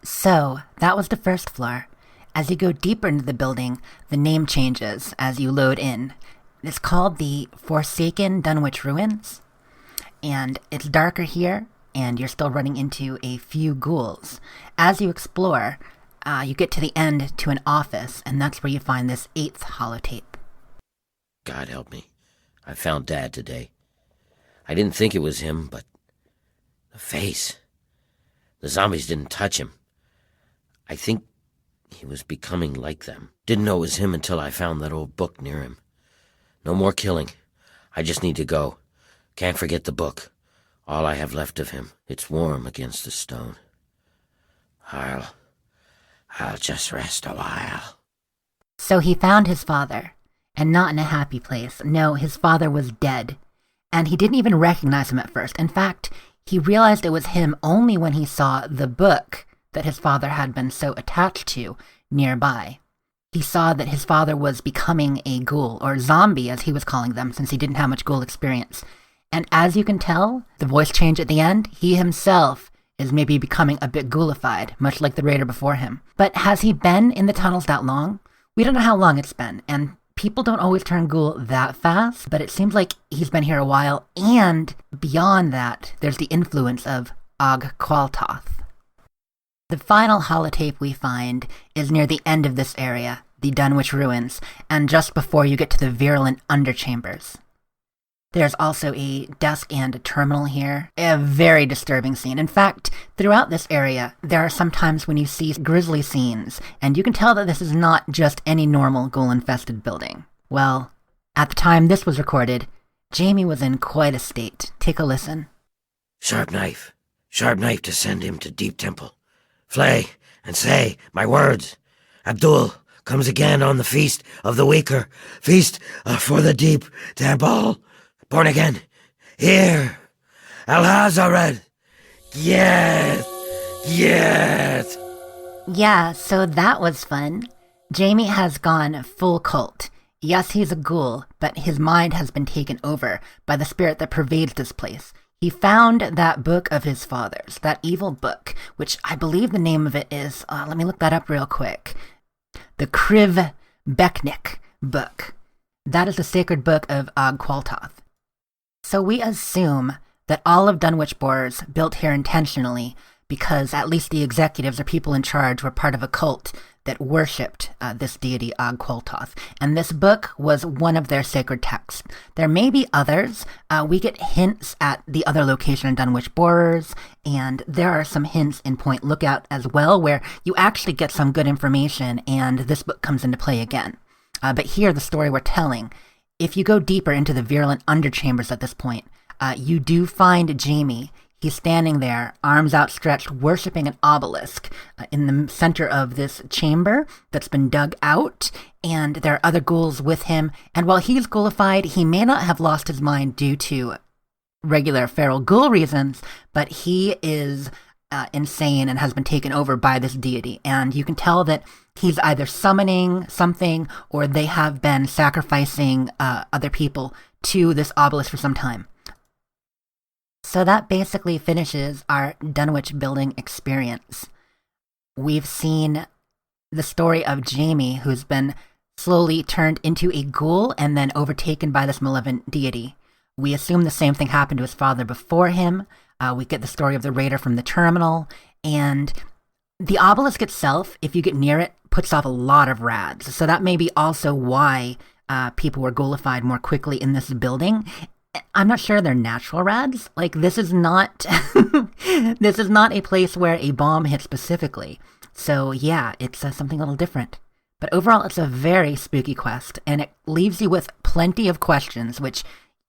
So, that was the first floor. As you go deeper into the building, the name changes as you load in. It's called the Forsaken Dunwich Ruins, and it's darker here, and you're still running into a few ghouls. As you explore, you get to the end to an office, and that's where you find this 8th holotape. God help me. I found Dad today. I didn't think it was him, but the face. The zombies didn't touch him. I think he was becoming like them. Didn't know it was him until I found that old book near him. No more killing. I just need to go. Can't forget the book. All I have left of him. It's warm against the stone. I'll just rest a while. So he found his father, and not in a happy place. No, his father was dead, and he didn't even recognize him at first. In fact, he realized it was him only when he saw the book that his father had been so attached to nearby. He saw that his father was becoming a ghoul, or zombie as he was calling them, since he didn't have much ghoul experience. And as you can tell, the voice change at the end, he himself is maybe becoming a bit ghoulified, much like the raider before him. But has he been in the tunnels that long? We don't know how long it's been, and people don't always turn ghoul that fast, but it seems like he's been here a while, and beyond that, there's the influence of Og Qualtoth. The final holotape we find is near the end of this area, the Dunwich Ruins, and just before you get to the virulent underchambers. There's also a desk and a terminal here. A very disturbing scene. In fact, throughout this area, there are some times when you see grisly scenes, and you can tell that this is not just any normal ghoul-infested building. Well, at the time this was recorded, Jamie was in quite a state. Take a listen. Sharp knife to send him to Deep Temple. Flay and say my words. Abdul comes again on the feast of the weaker, feast for the Deep Temple. Born again, here, Al-Hazared, yes. Yeah, so that was fun. Jamie has gone full cult. Yes, he's a ghoul, but his mind has been taken over by the spirit that pervades this place. He found that book of his father's, that evil book, which I believe the name of it is, let me look that up real quick, the Kriv Beknik book. That is the sacred book of Og Qualtoth. So we assume that all of Dunwich Borers built here intentionally because at least the executives or people in charge were part of a cult that worshipped this deity Og Qualtoth. And this book was one of their sacred texts. There may be others. We get hints at the other location in Dunwich Borers, and there are some hints in Point Lookout as well where you actually get some good information and this book comes into play again. But here, the story we're telling, if you go deeper into the virulent underchambers at this point, you do find Jamie. He's standing there, arms outstretched, worshipping an obelisk in the center of this chamber that's been dug out, and there are other ghouls with him. And while he's ghoulified, he may not have lost his mind due to regular feral ghoul reasons, but he is insane and has been taken over by this deity. And you can tell that he's either summoning something or they have been sacrificing other people to this obelisk for some time. So that basically finishes our Dunwich building experience. We've seen the story of Jamie, who's been slowly turned into a ghoul and then overtaken by this malevolent deity. We assume the same thing happened to his father before him. We get the story of the raider from the terminal, and the obelisk itself, if you get near it, puts off a lot of rads. So that may be also why people were ghoulified more quickly in this building. I'm not sure they're natural rads. Like, this is not this is not a place where a bomb hit specifically. So yeah, it's something a little different. But overall, it's a very spooky quest, and it leaves you with plenty of questions, which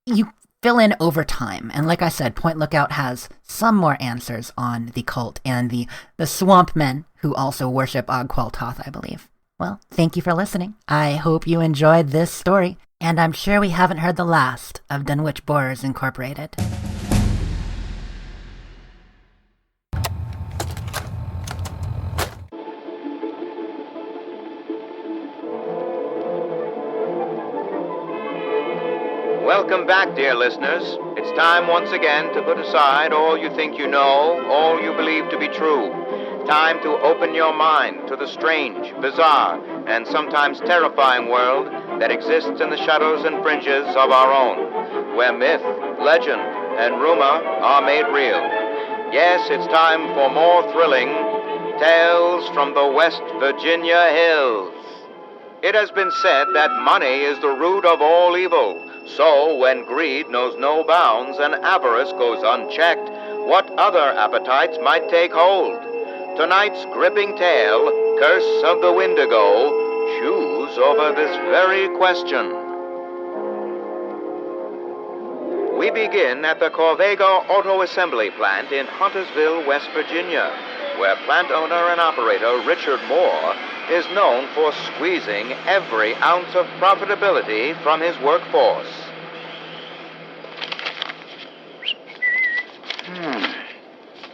you fill in over time. And like I said, Point Lookout has some more answers on the cult and the swamp men who also worship Og Qualtoth, I believe. Well, thank you for listening. I hope you enjoyed this story, and I'm sure we haven't heard the last of Dunwich Borers Incorporated. Welcome back, dear listeners. It's time once again to put aside all you think you know, all you believe to be true. Time to open your mind to the strange, bizarre, and sometimes terrifying world that exists in the shadows and fringes of our own, where myth, legend, and rumor are made real. Yes, it's time for more thrilling tales from the West Virginia hills. It has been said that money is the root of all evil. So, when greed knows no bounds and avarice goes unchecked, what other appetites might take hold? Tonight's gripping tale, Curse of the Wendigo, chews over this very question. We begin at the Corvega Auto Assembly Plant in Huntersville, West Virginia, where plant owner and operator Richard Moore is known for squeezing every ounce of profitability from his workforce.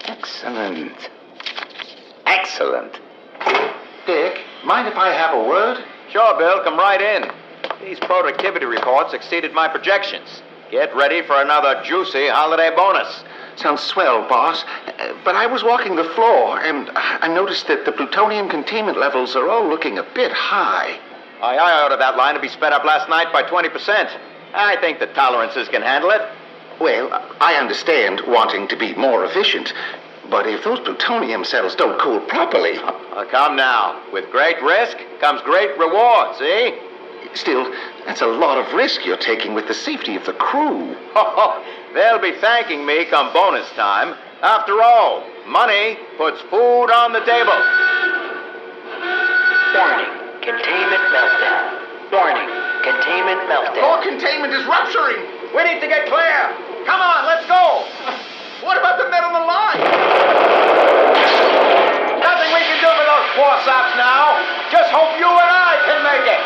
Excellent. Excellent. Dick, mind if I have a word? Sure, Bill, come right in. These productivity reports exceeded my projections. Get ready for another juicy holiday bonus. Sounds swell, boss. But I was walking the floor, and I noticed that the plutonium containment levels are all looking a bit high. I ordered that line to be sped up last night by 20%. I think the tolerances can handle it. Well, I understand wanting to be more efficient, but if those plutonium cells don't cool properly... Come now. With great risk comes great reward, see? Still, that's a lot of risk you're taking with the safety of the crew. They'll be thanking me come bonus time. After all, money puts food on the table. Warning, containment meltdown. Warning, containment meltdown. Core containment is rupturing. We need to get clear. Come on, let's go. What about the men on the line? Nothing we can do for those poor sops now. Just hope you and I can make it.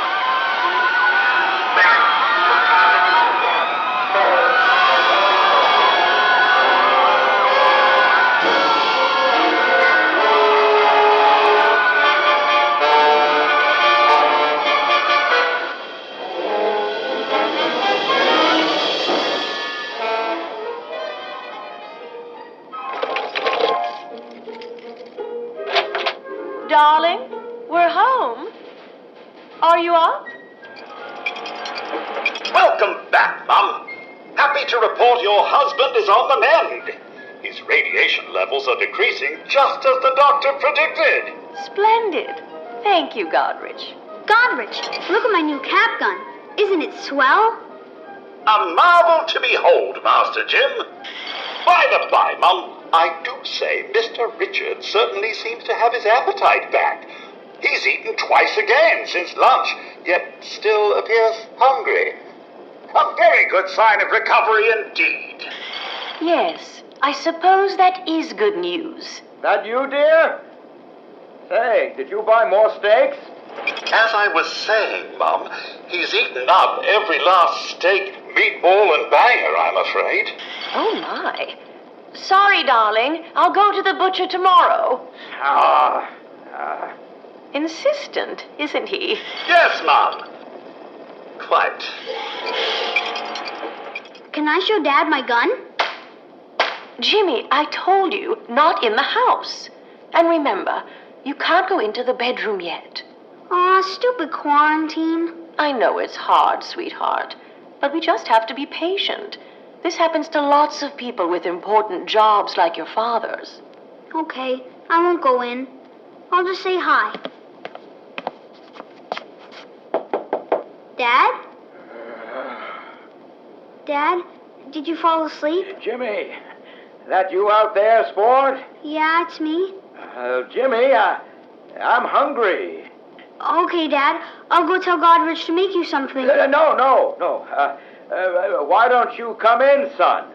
Darling, we're home. Are you up? Welcome back, Mum. Happy to report your husband is on the mend. His radiation levels are decreasing just as the doctor predicted. Splendid. Thank you, Godrich. Godrich, look at my new cap gun. Isn't it swell? A marvel to behold, Master Jim. By the by, Mum, I do say Mr. Richard certainly seems to have his appetite back. He's eaten twice again since lunch, yet still appears hungry. A very good sign of recovery indeed. Yes, I suppose that is good news. That you, dear? Say, did you buy more steaks? As I was saying, Mum, he's eaten up every last steak, meatball, and banger, I'm afraid. Oh, my. Sorry, darling. I'll go to the butcher tomorrow. Insistent, isn't he? Yes, Mum. Quite. Can I show Dad my gun? Jimmy, I told you, not in the house. And remember, you can't go into the bedroom yet. Aw, stupid quarantine. I know it's hard, sweetheart, but we just have to be patient. This happens to lots of people with important jobs like your father's. Okay, I won't go in. I'll just say hi. Dad? Dad, did you fall asleep? Jimmy, that you out there, sport? Yeah, it's me. Jimmy, I'm hungry. Okay, Dad. I'll go tell Godrich to make you something. No. Why don't you come in, son?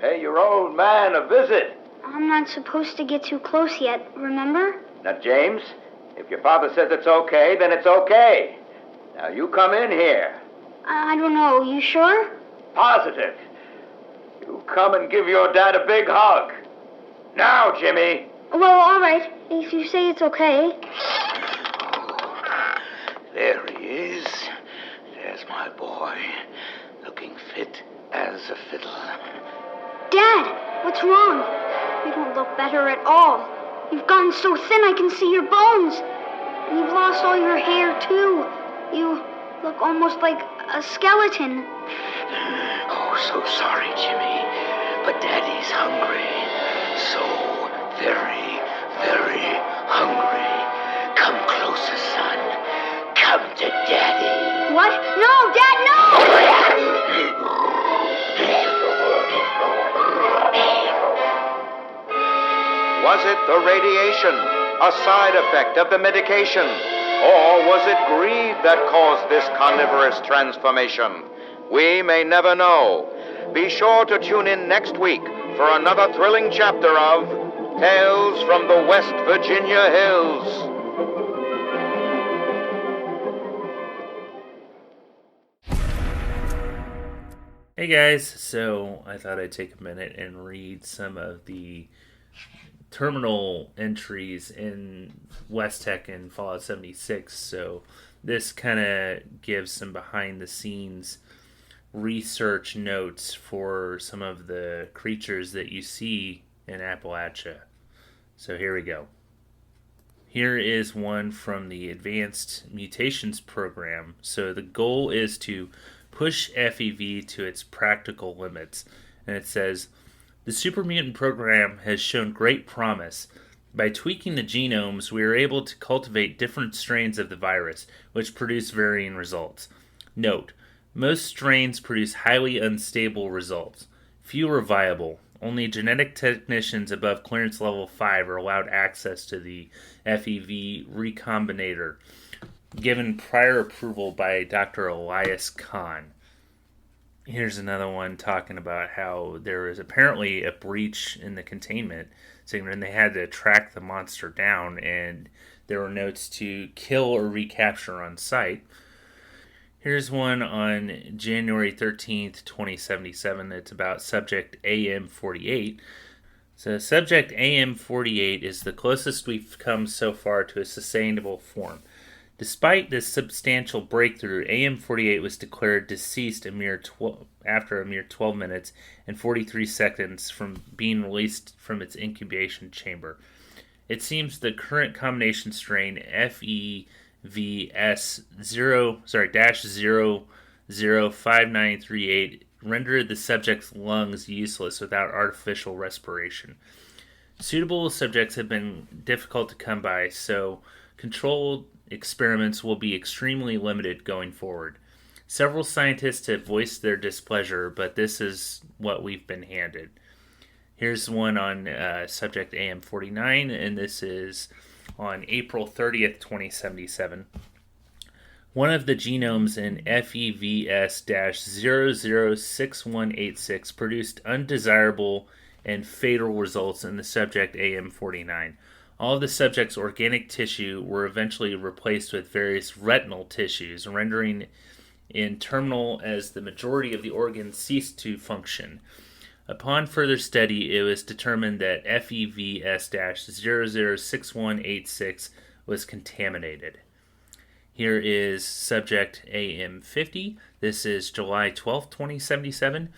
Pay your old man a visit. I'm not supposed to get too close yet, remember? Now, James, if your father says it's okay, then it's okay. Now, you come in here. I don't know. You sure? Positive. You come and give your dad a big hug. Now, Jimmy. Well, all right. If you say it's okay. There he is. There's my boy, looking fit as a fiddle. Dad, what's wrong? You don't look better at all. You've gotten so thin I can see your bones. And you've lost all your hair, too. You look almost like a skeleton. Oh, so sorry, Jimmy. But Daddy's hungry. So to Daddy. What? No, Dad, no! Was it the radiation, a side effect of the medication? Or was it greed that caused this carnivorous transformation? We may never know. Be sure to tune in next week for another thrilling chapter of Tales from the West Virginia Hills. Hey guys, so I thought I'd take a minute and read some of the terminal entries in Wes Tek and Fallout 76. So this kind of gives some behind the scenes research notes for some of the creatures that you see in Appalachia. So here we go. Here is one from the Advanced Mutations Program. So the goal is to push FEV to its practical limits. And it says, the Super Mutant program has shown great promise. By tweaking the genomes, we are able to cultivate different strains of the virus, which produce varying results. Note, most strains produce highly unstable results. Few are viable. Only genetic technicians above clearance level 5 are allowed access to the FEV recombinator, given prior approval by Dr. Elias Kahn. Here's another one talking about how there is apparently a breach in the containment, saying that they had to track the monster down, and there were notes to kill or recapture on site. Here's one on January 13th, 2077. It's about subject AM48. So subject AM48 is the closest we've come so far to a sustainable form. Despite this substantial breakthrough, AM48 was declared deceased after a mere 12 minutes and 43 seconds from being released from its incubation chamber. It seems the current combination strain FEVS-005938 rendered the subject's lungs useless without artificial respiration. Suitable subjects have been difficult to come by, so controlled experiments will be extremely limited going forward. Several scientists have voiced their displeasure, but this is what we've been handed. Here's one on subject AM49, and this is on April 30th, 2077. One of the genomes in FEVS-006186 produced undesirable and fatal results in the subject AM49. All of the subject's organic tissue were eventually replaced with various retinal tissues, rendering in terminal as the majority of the organs ceased to function. Upon further study, it was determined that FEVS-006186 was contaminated. Here is subject AM50. This is July 12, 2077.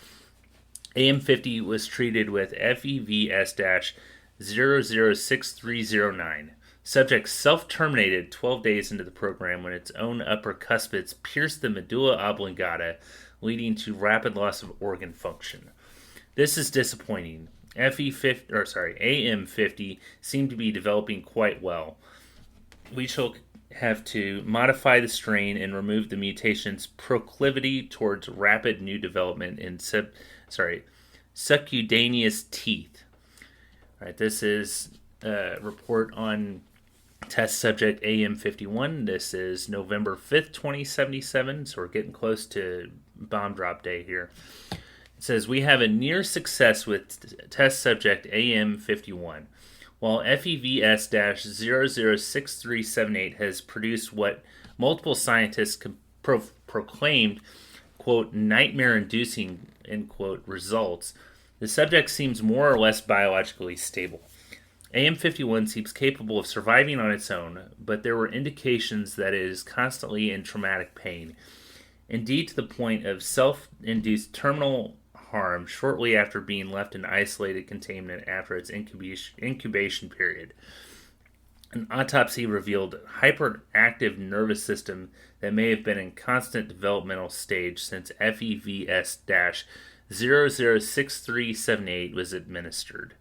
AM50 was treated with FEVS-006309. Subject self-terminated 12 days into the program when its own upper cuspids pierced the medulla oblongata, leading to rapid loss of organ function. This is disappointing. AM50 seemed to be developing quite well. We shall have to modify the strain and remove the mutation's proclivity towards rapid new development in subcutaneous teeth. All right, this is a report on test subject AM51. This is November 5th, 2077, so we're getting close to bomb drop day here. It says, we have a near success with test subject AM51. While FEVS-006378 has produced what multiple scientists proclaimed, quote, nightmare-inducing, end quote, results, the subject seems more or less biologically stable. AM51 seems capable of surviving on its own, but there were indications that it is constantly in traumatic pain, indeed to the point of self-induced terminal harm shortly after being left in isolated containment after its incubation period. An autopsy revealed hyperactive nervous system that may have been in constant developmental stage since FEVS-006378 was administered.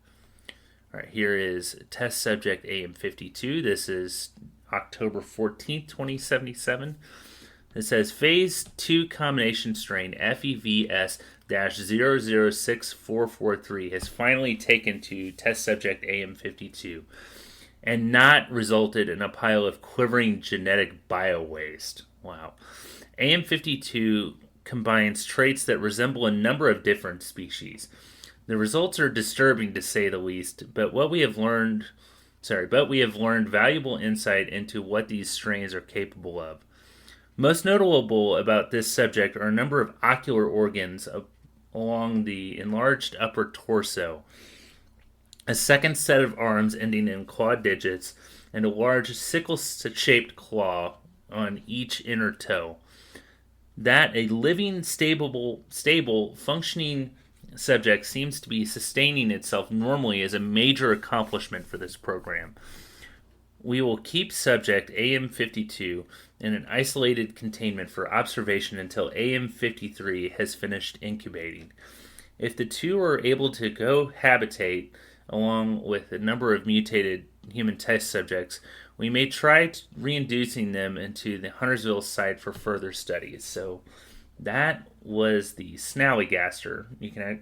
All right, here is test subject AM52. This is October 14th, 2077. It says Phase 2 combination strain FEVS-006443 has finally taken to test subject AM52 and not resulted in a pile of quivering genetic bio-waste. Wow. AM52 combines traits that resemble a number of different species. The results are disturbing to say the least, but we have learned valuable insight into what these strains are capable of. Most notable about this subject are a number of ocular organs along the enlarged upper torso, a second set of arms ending in claw digits, and a large sickle-shaped claw on each inner toe. That a living, stable, functioning subject seems to be sustaining itself normally is a major accomplishment for this program. We will keep subject AM52 in an isolated containment for observation until AM53 has finished incubating. If the two are able to cohabitate along with a number of mutated human test subjects, we may try reinducing them into the Huntersville site for further studies. So that was the Snallygaster.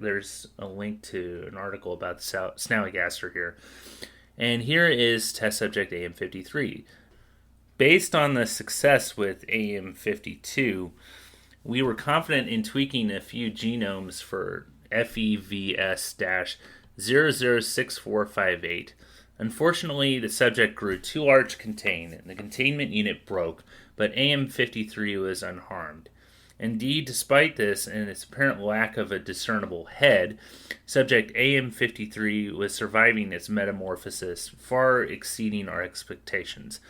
There's a link to an article about the Snallygaster here. And here is test subject AM53. Based on the success with AM52, we were confident in tweaking a few genomes for FEVS-006458. Unfortunately, the subject grew too large to contain, and the containment unit broke, but AM53 was unharmed. Indeed, despite this and its apparent lack of a discernible head, subject AM53 was surviving its metamorphosis, far exceeding our expectations.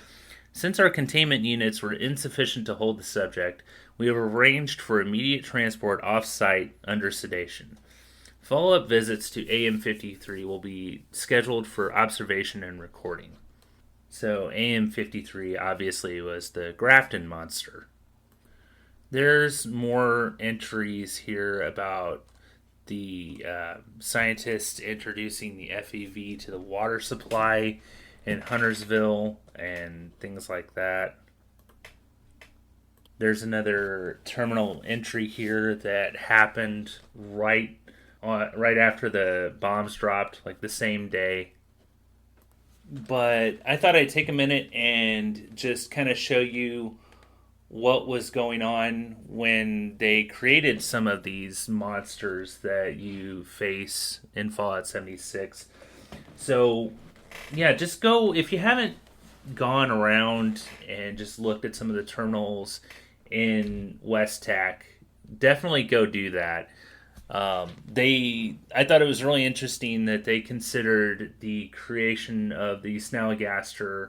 Since our containment units were insufficient to hold the subject, we have arranged for immediate transport off-site under sedation. Follow-up visits to AM53 will be scheduled for observation and recording. So AM53 obviously was the Grafton Monster. There's more entries here about the scientists introducing the FEV to the water supply in Huntersville and things like that. There's another terminal entry here that happened right after the bombs dropped, like the same day. But I thought I'd take a minute and just kind of show you what was going on when they created some of these monsters that you face in Fallout 76. So, yeah, just go, if you haven't gone around and just looked at some of the terminals in Wes Tek, definitely go do that. I thought it was really interesting that they considered the creation of the Snallygaster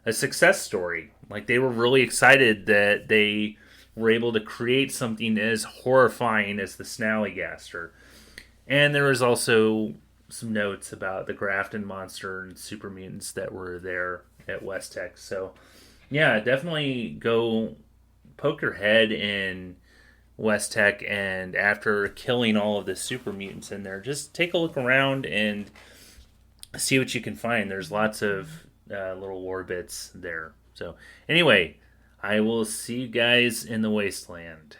a success story. Like, they were really excited that they were able to create something as horrifying as the Snallygaster. And there was also some notes about the Grafton Monster and super mutants that were there at Wes Tek. So, yeah, definitely go poke your head in Wes Tek, and after killing all of the super mutants in there, just take a look around and see what you can find. There's lots of little lore bits there. So anyway, I will see you guys in the wasteland.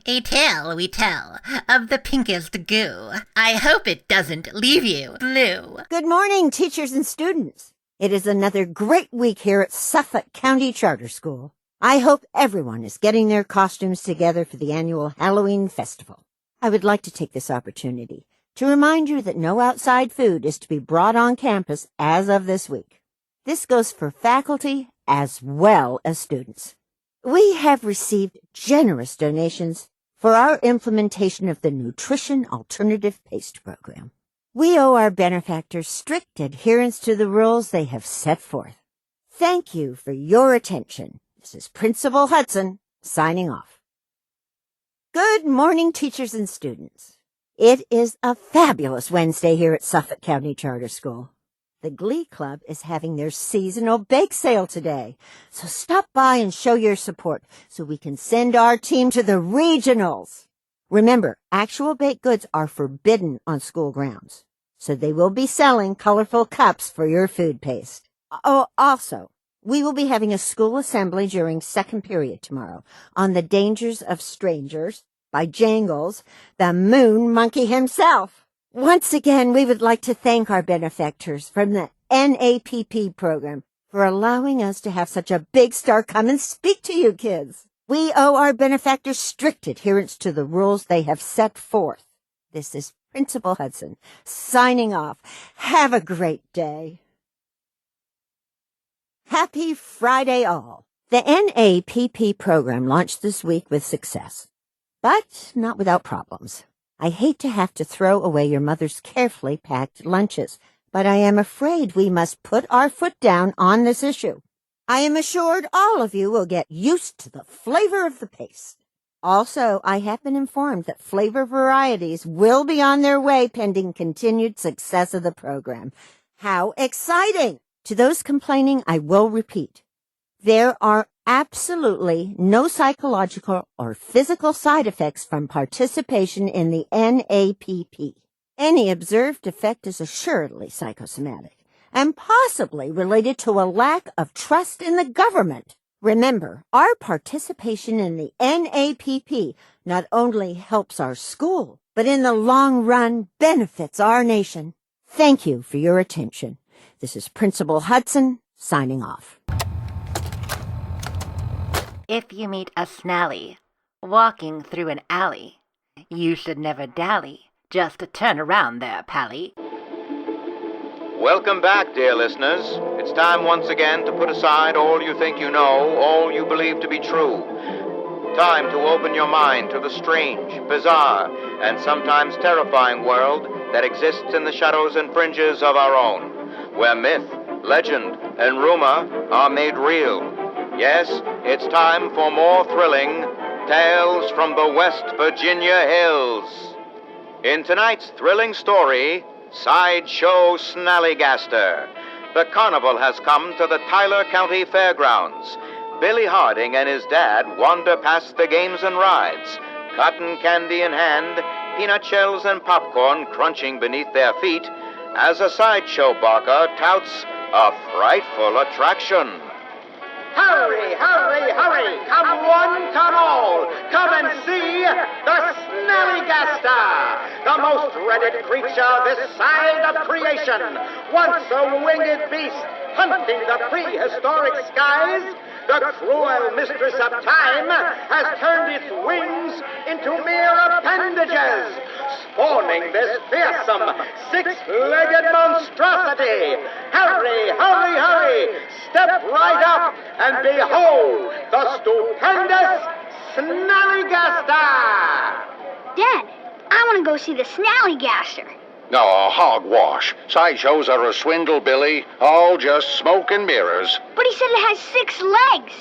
A tale we tell of the pinkest goo. I hope it doesn't leave you blue. Good morning, teachers and students. It is another great week here at Suffolk County Charter School. I hope everyone is getting their costumes together for the annual Halloween festival. I would like to take this opportunity to remind you that no outside food is to be brought on campus as of this week. This goes for faculty as well as students. We have received generous donations for our implementation of the Nutrition Alternative Paste Program. We owe our benefactors strict adherence to the rules they have set forth. Thank you for your attention. This is Principal Hudson, signing off. Good morning, teachers and students. It is a fabulous Wednesday here at Suffolk County Charter School. The Glee Club is having their seasonal bake sale today, so stop by and show your support so we can send our team to the regionals. Remember, actual baked goods are forbidden on school grounds, so they will be selling colorful cups for your food paste. Oh, also, We will be having a school assembly during second period tomorrow on the dangers of strangers by Jangles, the moon monkey himself. Once again, we would like to thank our benefactors from the NAPP program for allowing us to have such a big star come and speak to you kids. We owe our benefactors strict adherence to the rules they have set forth. This is Principal Hudson, signing off. Have a great day. Happy Friday all. The NAPP program launched this week with success, but not without problems. I hate to have to throw away your mother's carefully packed lunches, but I am afraid we must put our foot down on this issue. I am assured all of you will get used to the flavor of the paste. Also, I have been informed that flavor varieties will be on their way pending continued success of the program. How exciting! To those complaining, I will repeat. There are absolutely no psychological or physical side effects from participation in the NAPP. Any observed effect is assuredly psychosomatic and possibly related to a lack of trust in the government. Remember, our participation in the NAPP not only helps our school, but in the long run benefits our nation. Thank you for your attention. This is Principal Hudson, signing off. If you meet a snally walking through an alley, you should never dally. Just turn around there, pally. Welcome back, dear listeners. It's time once again to put aside all you think you know, all you believe to be true. Time to open your mind to the strange, bizarre, and sometimes terrifying world that exists in the shadows and fringes of our own, where myth, legend, and rumor are made real. Yes, it's time for more thrilling tales from the West Virginia hills. In tonight's thrilling story, Sideshow Snallygaster. The carnival has come to the Tyler County Fairgrounds. Billy Harding and his dad wander past the games and rides, cotton candy in hand, peanut shells and popcorn crunching beneath their feet, as a sideshow barker touts a frightful attraction. Hurry, hurry, hurry! Come one, come all! Come and see the Snallygaster, the most dreaded creature this side of creation. Once a winged beast hunting the prehistoric skies, the cruel mistress of time has turned its wings into mere appendages, spawning this fearsome six-legged monstrosity. Hurry, hurry, hurry! Step right up and behold the stupendous Snallygaster! Dad, I want to go see the Snallygaster. No, hogwash. Sideshows are a swindle, Billy. All just smoke and mirrors. But he said it has 6 legs.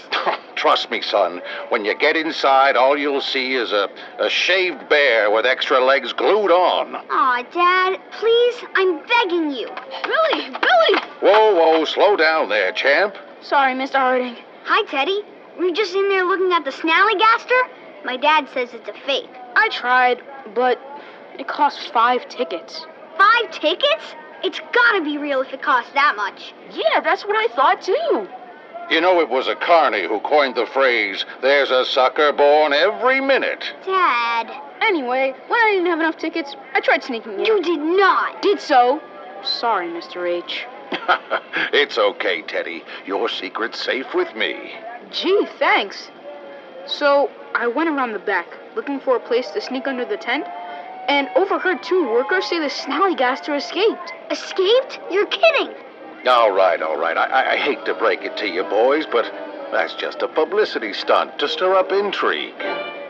Trust me, son. When you get inside, all you'll see is a shaved bear with extra legs glued on. Aw, Dad, please, I'm begging you. Billy! Whoa, slow down there, champ. Sorry, Mr. Harding. Hi, Teddy. Were you just in there looking at the Snallygaster? My dad says it's a fake. I tried, but it costs 5 tickets. 5 tickets? It's gotta be real if it costs that much. Yeah, that's what I thought too. You know, it was a carny who coined the phrase, "There's a sucker born every minute." Dad. Anyway, when I didn't have enough tickets, I tried sneaking in. You did not. Did so. Sorry, Mr. H. It's okay, Teddy. Your secret's safe with me. Gee, thanks. So, I went around the back, looking for a place to sneak under the tent, and overheard 2 workers say the Snallygaster escaped. Escaped? You're kidding. All right. I hate to break it to you, boys, but that's just a publicity stunt to stir up intrigue.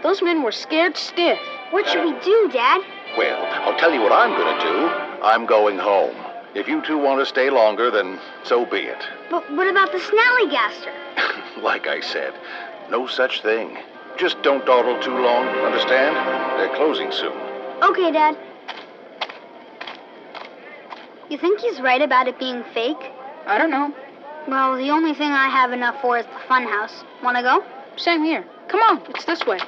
Those men were scared stiff. What should we do, Dad? Well, I'll tell you what I'm going to do. I'm going home. If you two want to stay longer, then so be it. But what about the Snallygaster? Like I said, no such thing. Just don't dawdle too long, understand? They're closing soon. Okay, Dad. You think he's right about it being fake? I don't know. Well, the only thing I have enough for is the funhouse. Wanna go? Same here. Come on, it's this way.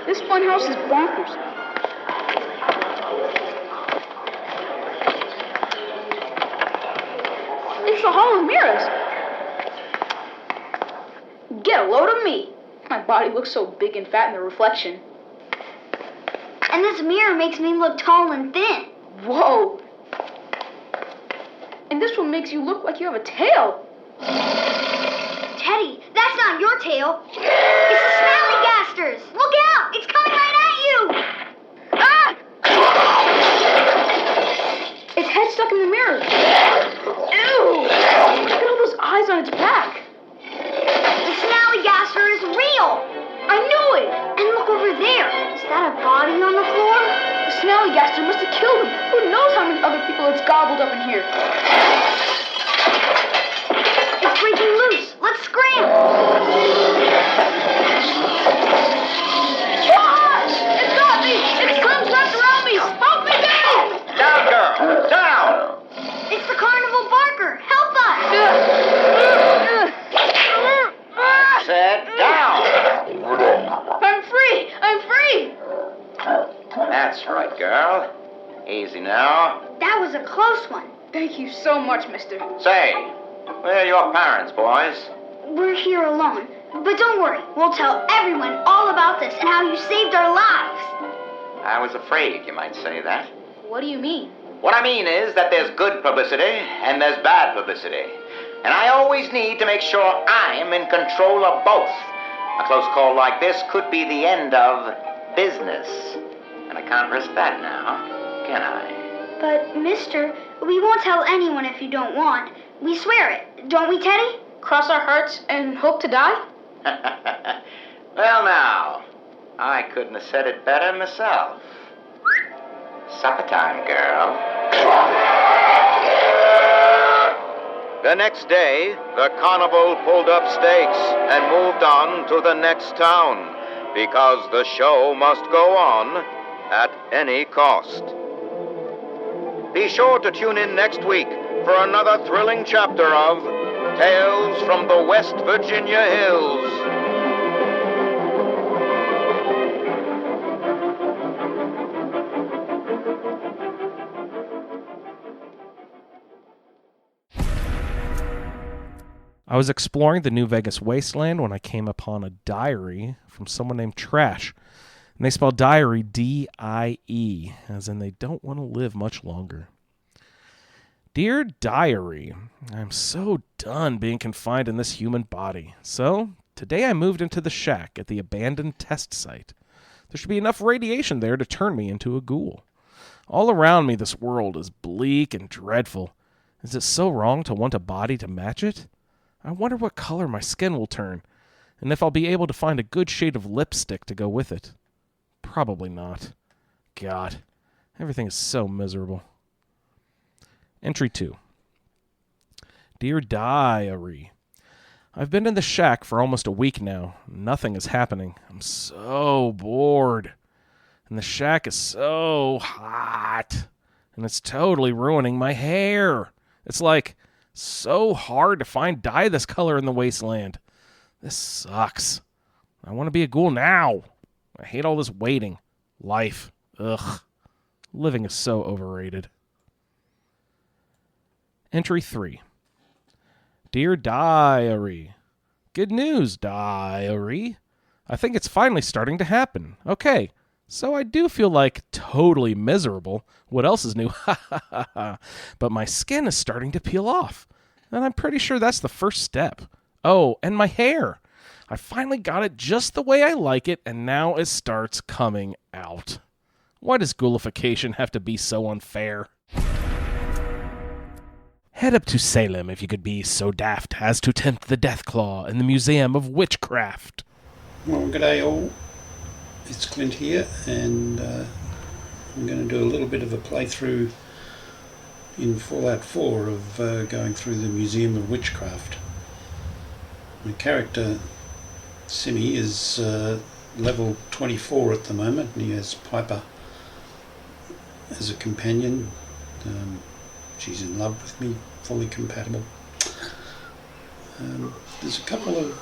This fun house is bonkers. It's the Hall of Mirrors. Get a load of me. My body looks so big and fat in the reflection. And this mirror makes me look tall and thin. Whoa. And this one makes you look like you have a tail. Teddy, that's not your tail. It's the Snallygasters. Look out! It's coming right at you! Ah! Its head stuck in the mirror. Ew! Look at all those eyes on its back. The Snallygaster is real. I knew it. And look over there. Is that a body on the floor? The Snallygaster must have killed him. Who knows how many other people it's gobbled up in here? It's breaking loose. Let's scram. Ah! It's got me. Its tongue's wrapped around me. Help me, Dad! Down, girl! Down! It's the carnival barker. Help us! Sit down! I'm free! I'm free! That's right, girl. Easy now. That was a close one. Thank you so much, mister. Say, where are your parents, boys? We're here alone. But don't worry. We'll tell everyone all about this and how you saved our lives. I was afraid you might say that. What do you mean? What I mean is that there's good publicity and there's bad publicity. And I always need to make sure I'm in control of both. A close call like this could be the end of business. And I can't risk that now, can I? But, mister, we won't tell anyone if you don't want. We swear it. Don't we, Teddy? Cross our hearts and hope to die? Well, now, I couldn't have said it better myself. Supper time, girl. The next day, the carnival pulled up stakes and moved on to the next town, because the show must go on at any cost. Be sure to tune in next week for another thrilling chapter of Tales from the West Virginia Hills. I was exploring the New Vegas wasteland when I came upon a diary from someone named Trash. And they spell diary D-I-E, as in they don't want to live much longer. Dear Diary, I'm so done being confined in this human body. So, today I moved into the shack at the abandoned test site. There should be enough radiation there to turn me into a ghoul. All around me this world is bleak and dreadful. Is it so wrong to want a body to match it? I wonder what color my skin will turn, and if I'll be able to find a good shade of lipstick to go with it. Probably not. God, everything is so miserable. Entry 2. Dear Die-ary, I've been in the shack for almost a week now. Nothing is happening. I'm so bored. And the shack is so hot. And it's totally ruining my hair. It's like so hard to find dye this color in the wasteland. This sucks. I want to be a ghoul now. I hate all this waiting. Life. Ugh. Living is so overrated. Entry 3. Dear Die-ary. Good news, Die-ary. I think it's finally starting to happen. Okay, so I do feel like totally miserable. What else is new? But my skin is starting to peel off. And I'm pretty sure that's the first step. Oh, and my hair. I finally got it just the way I like it, and now it starts coming out. Why does ghoulification have to be so unfair? Head up to Salem if you could be so daft as to tempt the Deathclaw in the Museum of Witchcraft. Well, g'day all. It's Clint here, and I'm going to do a little bit of a playthrough in Fallout 4 of going through the Museum of Witchcraft. My character, Simmy, is level 24 at the moment, and he has Piper as a companion. She's in love with me, fully compatible. There's a couple of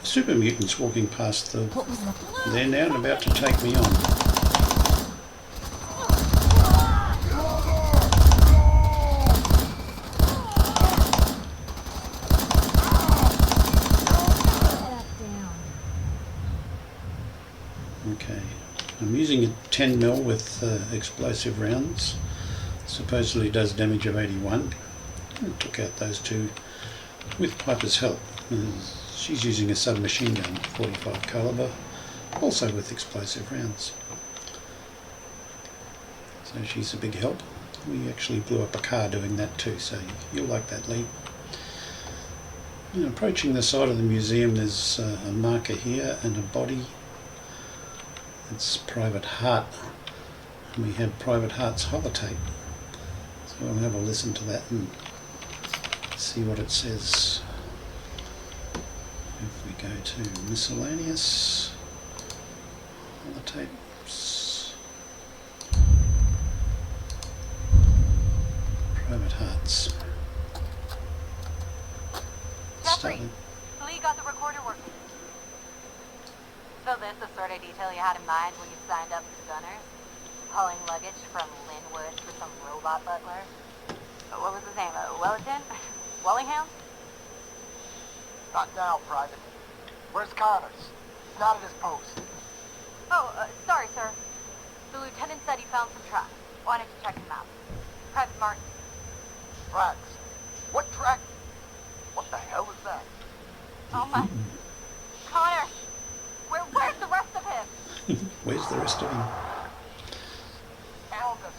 super mutants walking past there now and about to take me on. Okay, I'm using a 10mm with explosive rounds. Supposedly does damage of 81. I took out those two with Piper's help. She's using a submachine gun, 45 caliber, also with explosive rounds. So she's a big help. We actually blew up a car doing that too, so you'll like that, Lee. Approaching the side of the museum, there's a marker here and a body. It's Private Heart, and we have Private Heart's holotape. So we'll have a listen to that and see what it says. If we go to miscellaneous, holotapes, Private Hearts. Jeffrey, Lee got the recorder working. So this the sort of detail you had in mind when you signed up as gunners? Hauling luggage from Linwood for some robot butler? What was his name? Wellington? Wellingham? Not now, Private. Where's Connors? He's not at his post. Oh, sorry, sir. The lieutenant said he found some tracks. Wanted to check them out. Private Martin. Tracks? What track? What the hell is that? Oh my... Connor! Where's the rest of him? Where's the rest of him? Aldous.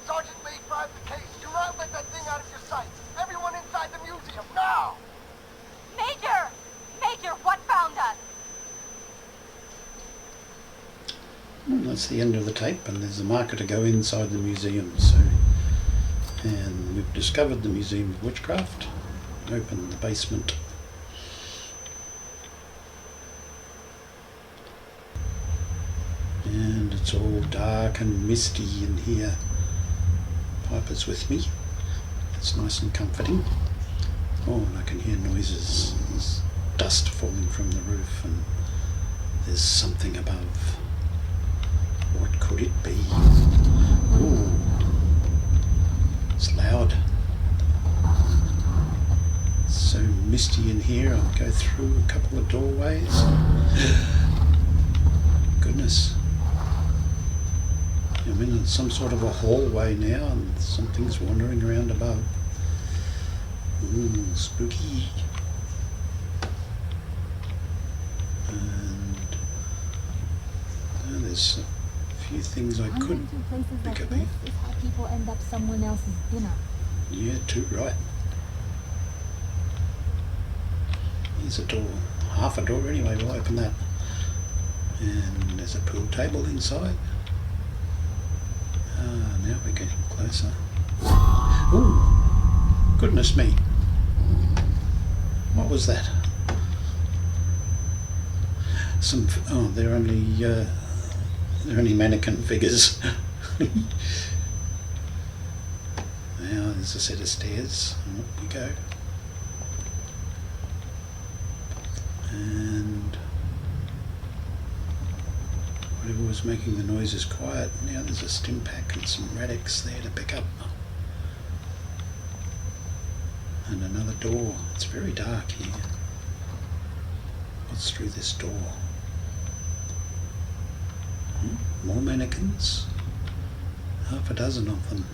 Sergeant Lee bribed the case. Do not let that thing out of your sight. Everyone inside the museum, now! Major! Major, what found us? That's the end of the tape, and there's a marker to go inside the museum. So, and we've discovered the Museum of Witchcraft. Open the basement. And it's all dark and misty in here. Piper's with me. It's nice and comforting. Oh, and I can hear noises. There's dust falling from the roof, and there's something above. What could it be? Ooh, it's loud. It's so misty in here. I'll go through a couple of doorways. Goodness. I'm in some sort of a hallway now, and something's wandering around above. Ooh, spooky. And there's a few things I could pick up here. Is how people end up someone else's dinner. Yeah, too right. Here's a door. Half a door anyway, we'll open that. And there's a pool table inside. Now we're getting closer. Ooh, goodness me. What was that? They're only mannequin figures. Now there's a set of stairs. And up we go. And whatever was making the noises quiet, now there's a stim pack and some radix there to pick up. And another door. It's very dark here. What's through this door? More mannequins. Half a dozen of them.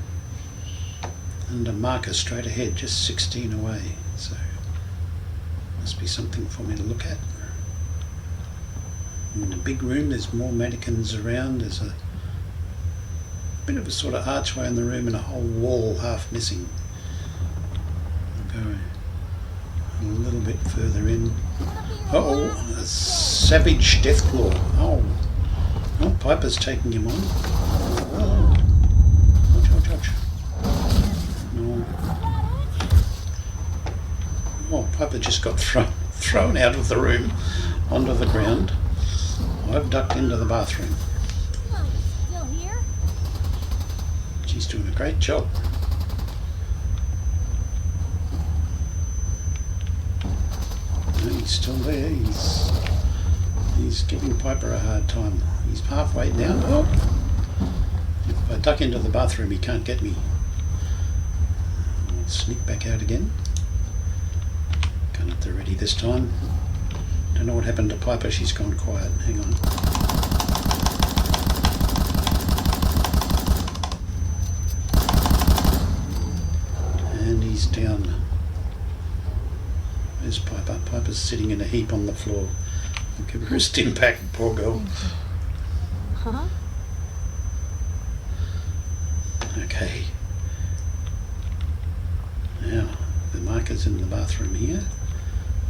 And a marker straight ahead, just 16 away. So must be something for me to look at. In the big room there's more mannequins around. There's a bit of a sort of archway in the room and a whole wall half missing. I'll go a little bit further in. Uh-oh, a savage deathclaw. Oh, Piper's taking him on. Oh. Watch. No. Oh, Piper just got thrown out of the room onto the ground. I've ducked into the bathroom. Still here? She's doing a great job. He's still there. He's giving Piper a hard time. He's halfway down. Oh! If I duck into the bathroom, he can't get me. I'll sneak back out again. Come up there ready this time. Don't know what happened to Piper. She's gone quiet. Hang on. And he's down. Where's Piper? Piper's sitting in a heap on the floor. I'll give her a stim pack, poor girl. Huh? Okay. Now, the marker's in the bathroom here.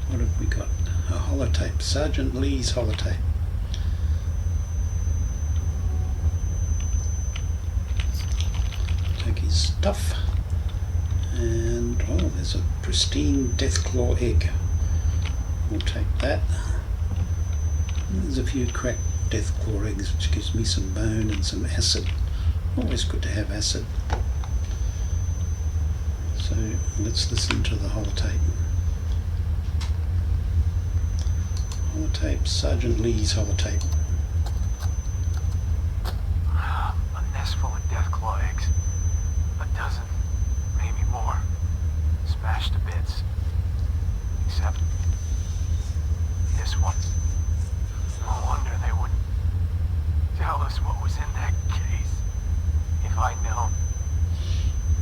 What have we got? A holotape. Sergeant Lee's holotape. Take his stuff. And, oh, there's a pristine Deathclaw egg. We'll take that. There's a few cracked Deathclaw eggs, which gives me some bone and some acid. Always good to have acid. So let's listen to the holotape. Holotape, Sergeant Lee's holotape. A nest full of Deathclaw eggs. A dozen, maybe more. Smashed to bits. Except this one. No wonder they wouldn't tell us what was in that case. If I'd known,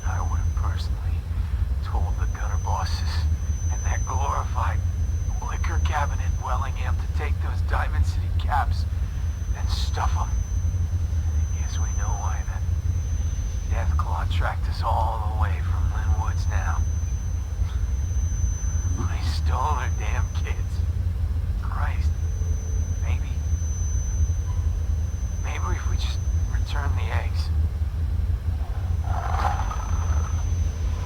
I would have personally told the gunner bosses and that glorified liquor cabinet Wellingham to take those Diamond City caps and stuff them. I guess we know why that Deathclaw tracked us all the way from Linwoods now. They stole their damn kids. Christ. Maybe if we just return the eggs.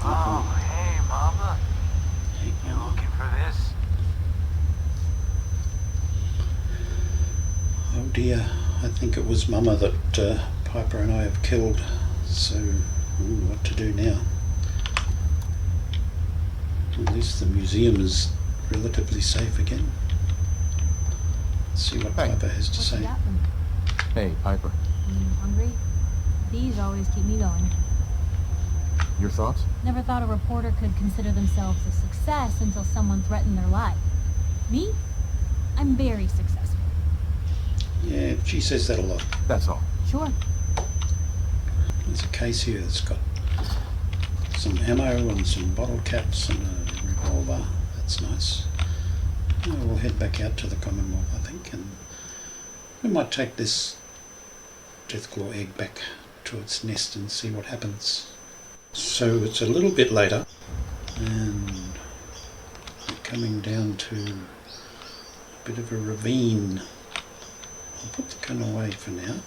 Oh, hey, Mama. You looking for this? Oh dear, I think it was Mama that Piper and I have killed. So, what to do now? At least the museum is relatively safe again. Let's see what Piper has to say. Hey, Piper. Hungry? These always keep me going. Your thoughts? Never thought a reporter could consider themselves a success until someone threatened their life. Me? I'm very successful. Yeah, she says that a lot. That's all. Sure. There's a case here that's got some ammo and some bottle caps and a revolver. That's nice. We'll head back out to the Commonwealth, I think, and we might take this Deathclaw egg back to its nest and see what happens. So it's a little bit later, and we're coming down to a bit of a ravine. I'll put the gun away for now.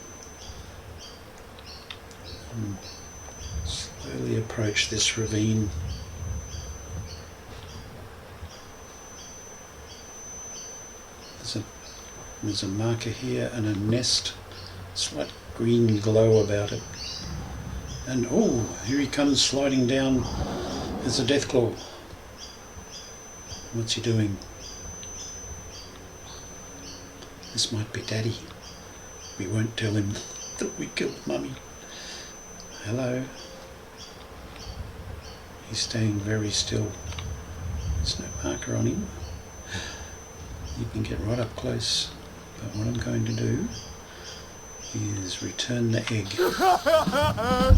And slowly approach this ravine. There's a marker here and a nest, slight green glow about it. And oh, here he comes sliding down as a Deathclaw. What's he doing? This might be Daddy. We won't tell him that we killed Mummy. Hello. He's staying very still. There's no marker on him. You can get right up close. But what I'm going to do is return the egg. I've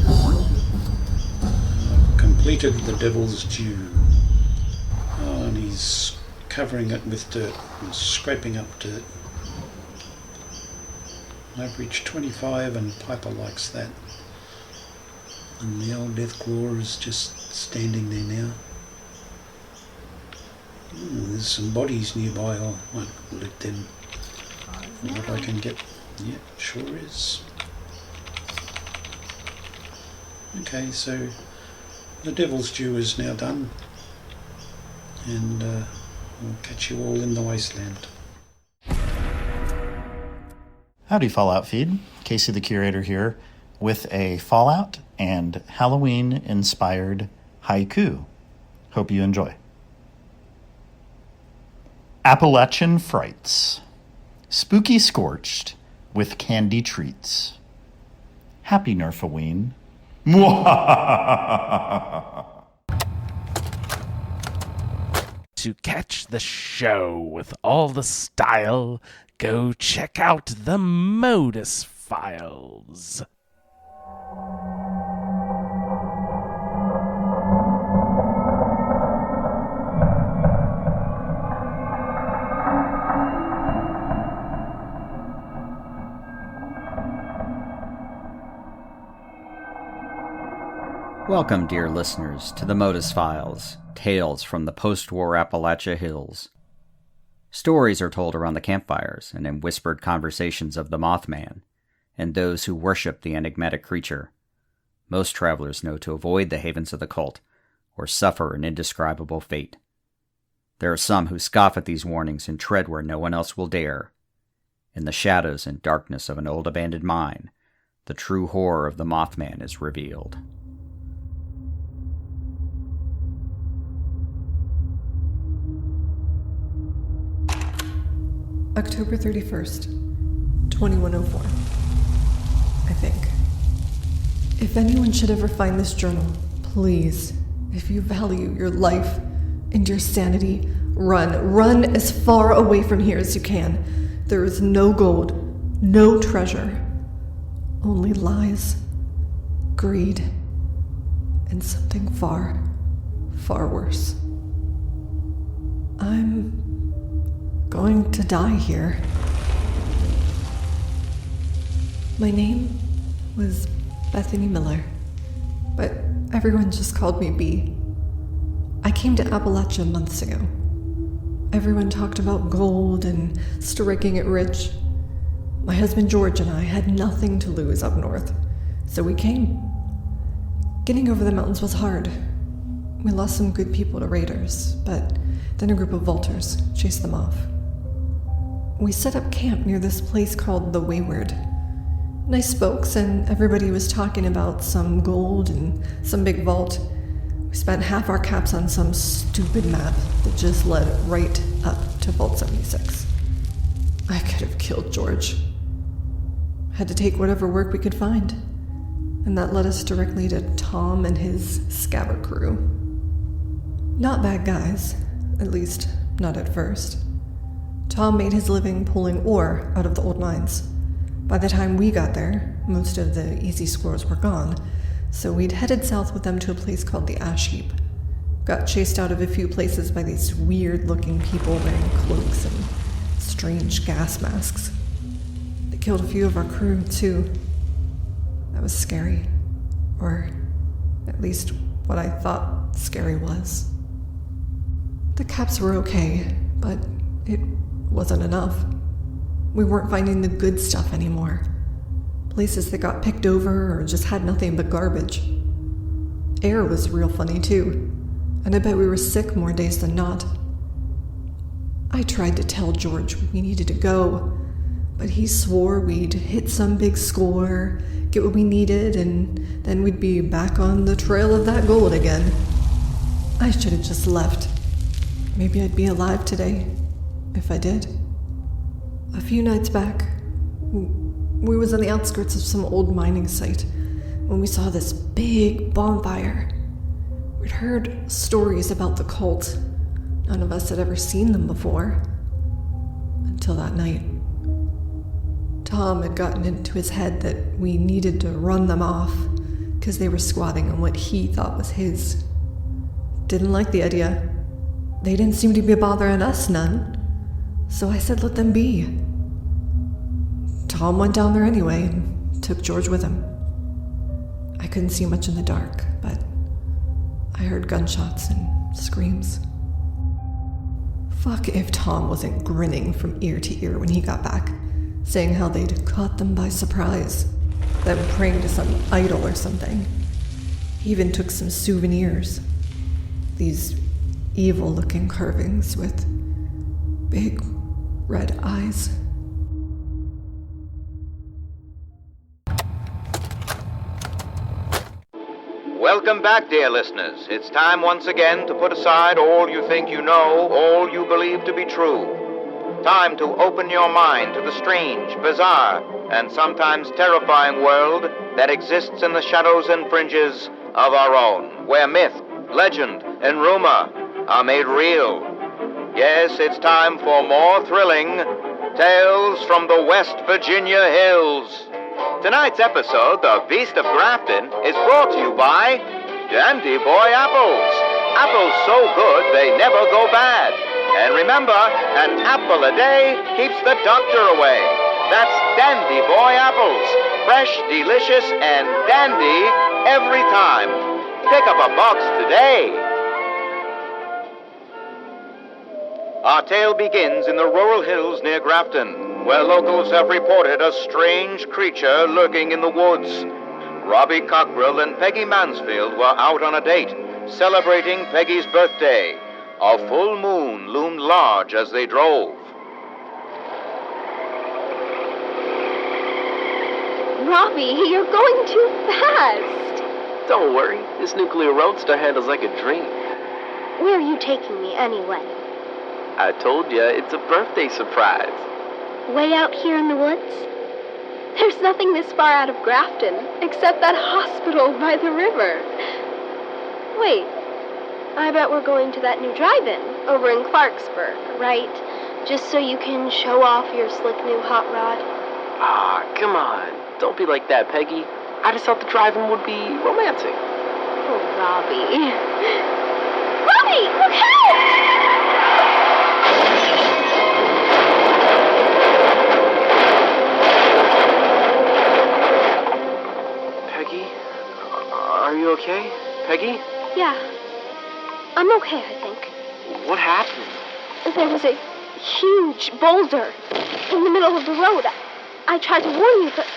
completed the devil's due. Oh, and he's covering it with dirt and scraping up dirt. I've reached 25 and Piper likes that. And the old Deathclaw is just standing there now. There's some bodies nearby. I might loot them. What I can get. Yeah, sure is. Okay, so the Devil's Due is now done. And we'll catch you all in the wasteland. Howdy, Fallout Feed. Casey the Curator here with a Fallout and Halloween-inspired haiku. Hope you enjoy. Appalachian Frights. Spooky Scorched with Candy Treats. Happy Nerfoween. To catch the show with all the style, go check out the Modus Files. Welcome, dear listeners, to the Modus Files, tales from the post-war Appalachia Hills. Stories are told around the campfires and in whispered conversations of the Mothman, and those who worship the enigmatic creature. Most travelers know to avoid the havens of the cult, or suffer an indescribable fate. There are some who scoff at these warnings and tread where no one else will dare. In the shadows and darkness of an old abandoned mine, the true horror of the Mothman is revealed. October 31st, 2104. I think. If anyone should ever find this journal, please, if you value your life and your sanity, run. Run as far away from here as you can. There is no gold, no treasure, only lies, greed, and something far, far worse. I'm going to die here. My name was Bethany Miller, but everyone just called me B. I came to Appalachia months ago. Everyone talked about gold and striking it rich. My husband George and I had nothing to lose up north, so we came. Getting over the mountains was hard. We lost some good people to raiders, but then a group of vultures chased them off. We set up camp near this place called The Wayward. Nice folks, and everybody was talking about some gold and some big vault. We spent half our caps on some stupid map that just led right up to Vault 76. I could have killed George. Had to take whatever work we could find, and that led us directly to Tom and his scabbard crew. Not bad guys, at least not at first. Tom made his living pulling ore out of the old mines. By the time we got there, most of the easy scores were gone, so we'd headed south with them to a place called the Ash Heap. Got chased out of a few places by these weird-looking people wearing cloaks and strange gas masks. They killed a few of our crew, too. That was scary. Or at least what I thought scary was. The caps were okay, but it wasn't enough. We weren't finding the good stuff anymore. Places that got picked over or just had nothing but garbage. Air was real funny too, and I bet we were sick more days than not. I tried to tell George we needed to go, but he swore we'd hit some big score, get what we needed, and then we'd be back on the trail of that gold again. I should have just left. Maybe I'd be alive today, if I did. A few nights back, we was on the outskirts of some old mining site when we saw this big bonfire. We'd heard stories about the cult. None of us had ever seen them before. Until that night. Tom had gotten into his head that we needed to run them off because they were squatting on what he thought was his. Didn't like the idea. They didn't seem to be bothering us none. So I said let them be. Tom went down there anyway and took George with him. I couldn't see much in the dark, but I heard gunshots and screams. Fuck if Tom wasn't grinning from ear to ear when he got back, saying how they'd caught them by surprise, them praying to some idol or something. He even took some souvenirs. These evil-looking carvings with big red eyes. Welcome Welcome back, dear listeners. It's time once again to put aside all you think you know, all you believe to be true. Time to open your mind to the strange, bizarre, and sometimes terrifying world that exists in the shadows and fringes of our own, where myth, legend, and rumor are made real. Yes, it's time for more thrilling tales from the West Virginia hills. Tonight's episode, The Beast of Grafton, is brought to you by Dandy Boy Apples. Apples so good they never go bad. And remember, an apple a day keeps the doctor away. That's Dandy Boy Apples. Fresh, delicious, and dandy every time. Pick up a box today. Our tale begins in the rural hills near Grafton, where locals have reported a strange creature lurking in the woods. Robbie Cockrell and Peggy Mansfield were out on a date, celebrating Peggy's birthday. A full moon loomed large as they drove. Robbie, you're going too fast. Don't worry, this nuclear roadster handles like a dream. Where are you taking me anyway? I told you, it's a birthday surprise. Way out here in the woods? There's nothing this far out of Grafton, except that hospital by the river. Wait, I bet we're going to that new drive-in over in Clarksburg, right? Just so you can show off your slick new hot rod. Ah, come on. Don't be like that, Peggy. I just thought the drive-in would be romantic. Oh, Robbie. Robbie, look out! Peggy? Are you okay? Peggy? Yeah. I'm okay, I think. What happened? There was a huge boulder in the middle of the road. I tried to warn you, but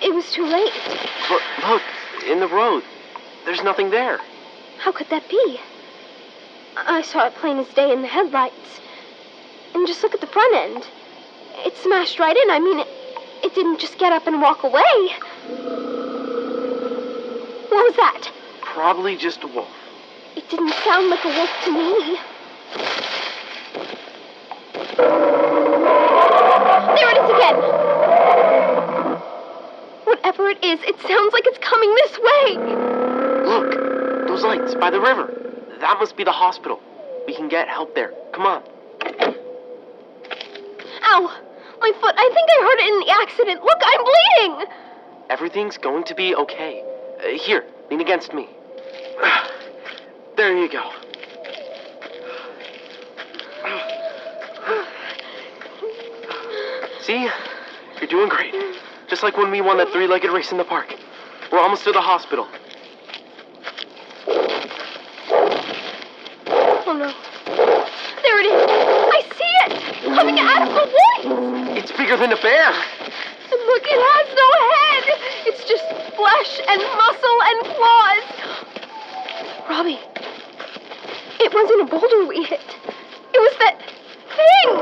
it was too late. But look, in the road. There's nothing there. How could that be? I saw it plain as day in the headlights. And just look at the front end. It smashed right in. I mean, it didn't just get up and walk away. What was that? Probably just a wolf. It didn't sound like a wolf to me. There it is again! Whatever it is, it sounds like it's coming this way! Look, those lights by the river. That must be the hospital. We can get help there. Come on. Ow! My foot, I think I hurt it in the accident. Look, I'm bleeding! Everything's going to be okay. Here, lean against me. There you go. See? You're doing great. Just like when we won that three-legged race in the park. We're almost to the hospital. Oh no. There it is. I see it! Coming out of the woods! It's bigger than a bear. And look, it has no head! It's just flesh and muscle and claws. Robbie, it wasn't a boulder we hit. It was that thing!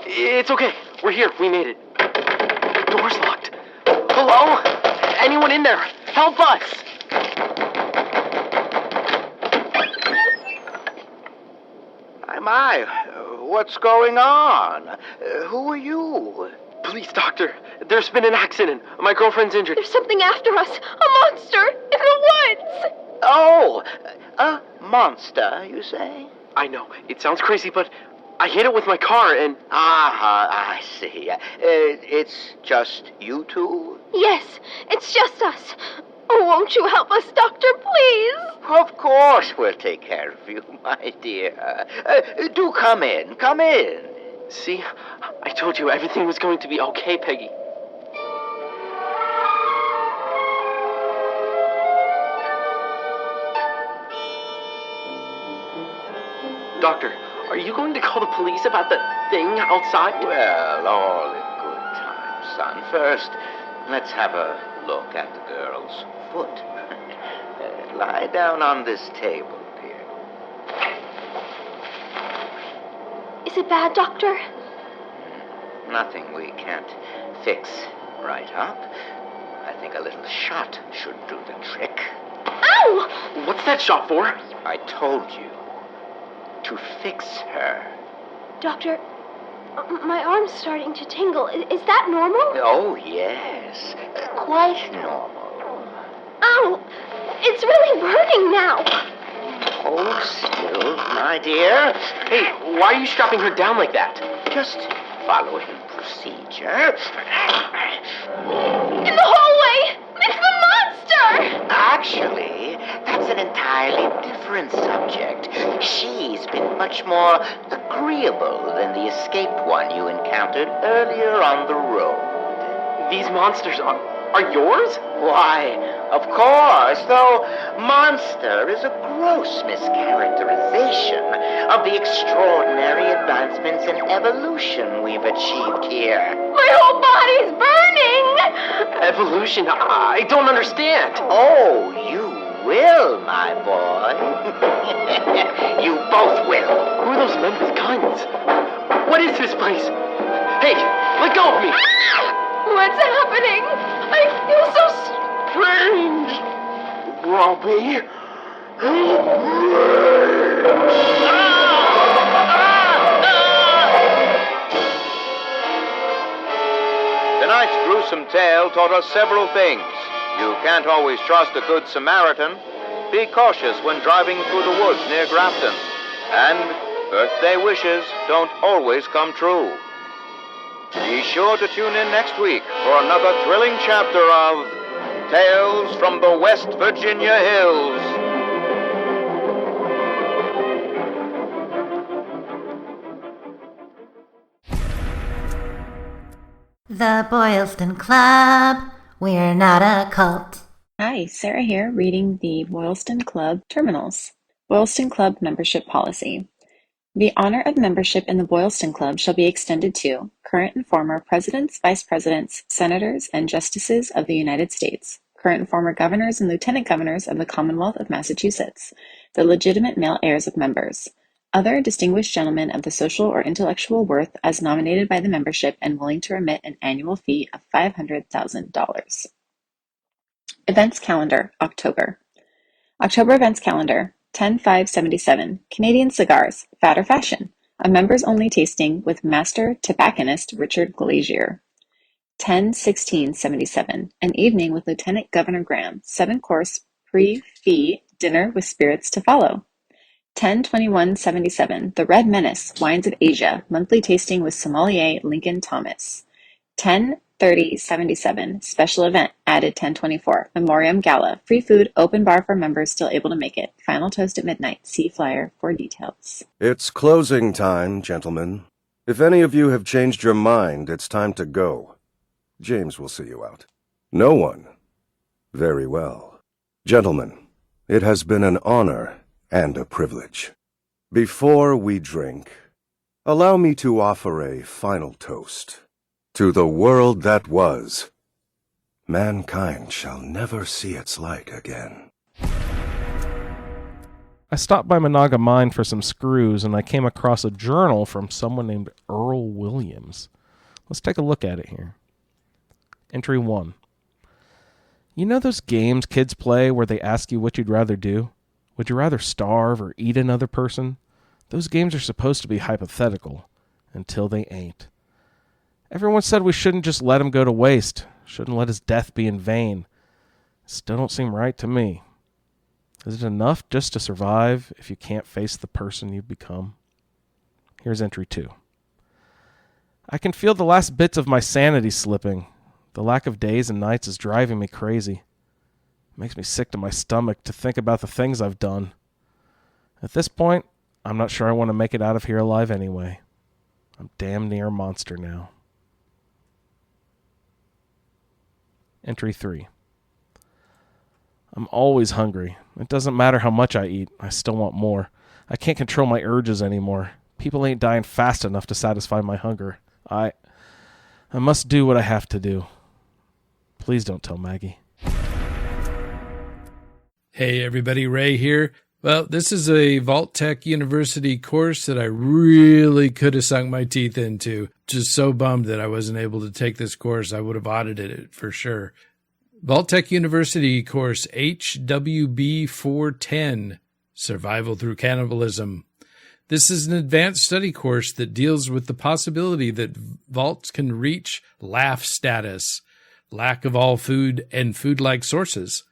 It's okay. We're here. We made it. Door's locked. Hello? Anyone in there? Help us! My, what's going on? Who are you? Please, doctor. There's been an accident. My girlfriend's injured. There's something after us. A monster in the woods. Oh, a monster, you say? I know. It sounds crazy, but I hit it with my car and... I see. It's just you two? Yes, it's just us. Oh, won't you help us, doctor, please? Of course we'll take care of you, my dear. Do come in. Come in. See? I told you everything was going to be okay, Peggy. Doctor, are you going to call the police about the thing outside? Well, all in good time, son. First, let's have a look at the girl's foot. Lie down on this table, dear. Is it bad, doctor? Nothing we can't fix right up. I think a little shot should do the trick. Ow! What's that shot for? I told you. To fix her. Doctor, my arm's starting to tingle. Is that normal? Oh, yes. Quite normal. Ow! It's really burning now. Hold still, my dear. Hey, why are you strapping her down like that? Just following procedure. In the hallway! It's the monster! Actually, that's an entirely different subject. She's been much more agreeable than the escaped one you encountered earlier on the road. These monsters are yours? Why, of course, though monster is a gross mischaracterization of the extraordinary advancements in evolution we've achieved here. My whole body's burning! Evolution? I don't understand. Oh, you will, my boy. You both will. Who are those men with guns? What is this place? Hey, let go of me! What's happening? I feel so strange. Robbie. Tonight's gruesome tale taught us several things. You can't always trust a good Samaritan. Be cautious when driving through the woods near Grafton. And birthday wishes don't always come true. Be sure to tune in next week for another thrilling chapter of Tales from the West Virginia Hills. The Boylston Club. We're not a cult. Hi, Sarah here, reading the Boylston Club Terminals. Boylston Club Membership Policy. The honor of membership in the Boylston Club shall be extended to current and former presidents, vice presidents, senators, and justices of the United States, current and former governors and lieutenant governors of the Commonwealth of Massachusetts, the legitimate male heirs of members, other distinguished gentlemen of the social or intellectual worth as nominated by the membership and willing to remit an annual fee of $500,000. Events Calendar, October. October Events Calendar, 10/5/77, Canadian Cigars, Fat or Fashion, a members-only tasting with Master Tobacconist Richard Glazier. 10/16/77, an evening with Lieutenant Governor Graham, 7-course pre-fee dinner with spirits to follow. 10/21/77, The Red Menace, Wines of Asia, monthly tasting with sommelier Lincoln Thomas. 10/30/77, special event, added 10/24, Memoriam Gala, free food, open bar for members still able to make it. Final toast at midnight. See flyer for details. It's closing time, gentlemen. If any of you have changed your mind, it's time to go. James will see you out. No one? Very well. Gentlemen, it has been an honor and a privilege. Before we drink, allow me to offer a final toast. To the world that was, mankind shall never see its like again. I stopped by Monaga Mine for some screws, and I came across a journal from someone named Earl Williams. Let's take a look at it here. Entry 1. You know those games kids play where they ask you what you'd rather do? Would you rather starve or eat another person? Those games are supposed to be hypothetical, until they ain't. Everyone said we shouldn't just let him go to waste, shouldn't let his death be in vain. Still don't seem right to me. Is it enough just to survive if you can't face the person you've become? Here's entry 2. I can feel the last bits of my sanity slipping. The lack of days and nights is driving me crazy. It makes me sick to my stomach to think about the things I've done. At this point, I'm not sure I want to make it out of here alive anyway. I'm damn near a monster now. Entry 3. I'm always hungry. It doesn't matter how much I eat. I still want more. I can't control my urges anymore. People ain't dying fast enough to satisfy my hunger. I must do what I have to do. Please don't tell Maggie. Hey everybody, Ray here. Well, this is a Vault-Tec University course that I really could have sunk my teeth into. Just so bummed that I wasn't able to take this course. I would have audited it for sure. Vault-Tec University course HWB 410, Survival Through Cannibalism. This is an advanced study course that deals with the possibility that vaults can reach LAF status, lack of all food and food-like sources.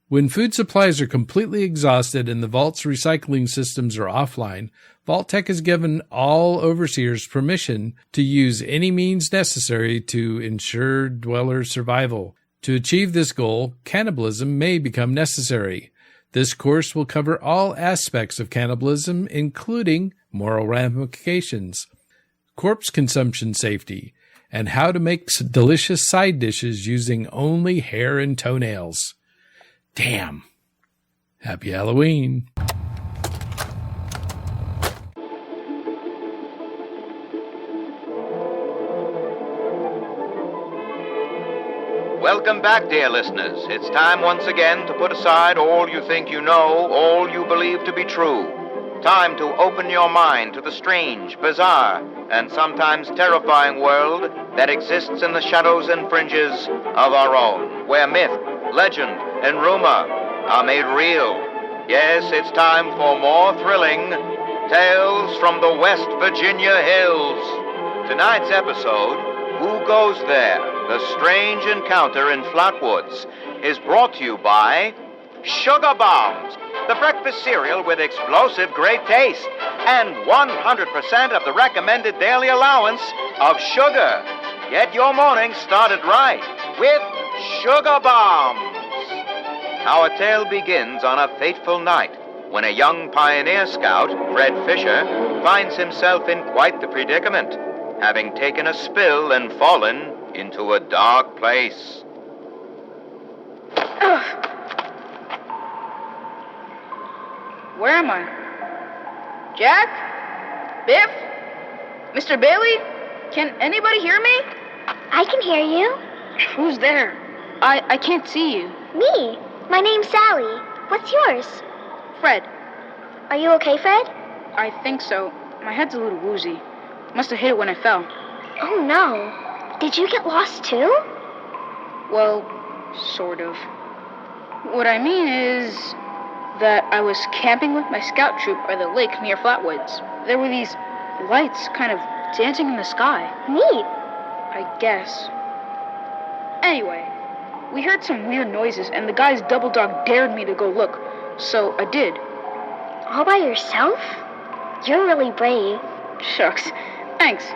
When food supplies are completely exhausted and the vault's recycling systems are offline, Vault-Tec has given all overseers permission to use any means necessary to ensure dweller survival. To achieve this goal, cannibalism may become necessary. This course will cover all aspects of cannibalism, including moral ramifications, corpse consumption safety, and how to make delicious side dishes using only hair and toenails. Damn. Happy Halloween. Welcome back, dear listeners. It's time once again to put aside all you think you know, all you believe to be true. Time to open your mind to the strange, bizarre, and sometimes terrifying world that exists in the shadows and fringes of our own, where myth, legend, and rumor are made real. Yes, it's time for more thrilling tales from the West Virginia hills. Tonight's episode, Who Goes There? The Strange Encounter in Flatwoods, is brought to you by Sugar Bombs, the breakfast cereal with explosive great taste and 100% of the recommended daily allowance of sugar. Get your morning started right with Sugar Bombs. Our tale begins on a fateful night when a young pioneer scout, Fred Fisher, finds himself in quite the predicament, having taken a spill and fallen into a dark place. Where am I? Jack? Biff? Mr. Bailey? Can anybody hear me? I can hear you. Who's there? I can't see you. Me. My name's Sally. What's yours? Fred. Are you okay, Fred? I think so. My head's a little woozy. Must have hit it when I fell. Oh, no. Did you get lost, too? Well, sort of. What I mean is that I was camping with my scout troop by the lake near Flatwoods. There were these lights kind of dancing in the sky. Neat. I guess. Anyway, we heard some weird noises, and the guy's double dog dared me to go look, so I did. All by yourself? You're really brave. Shucks. Thanks.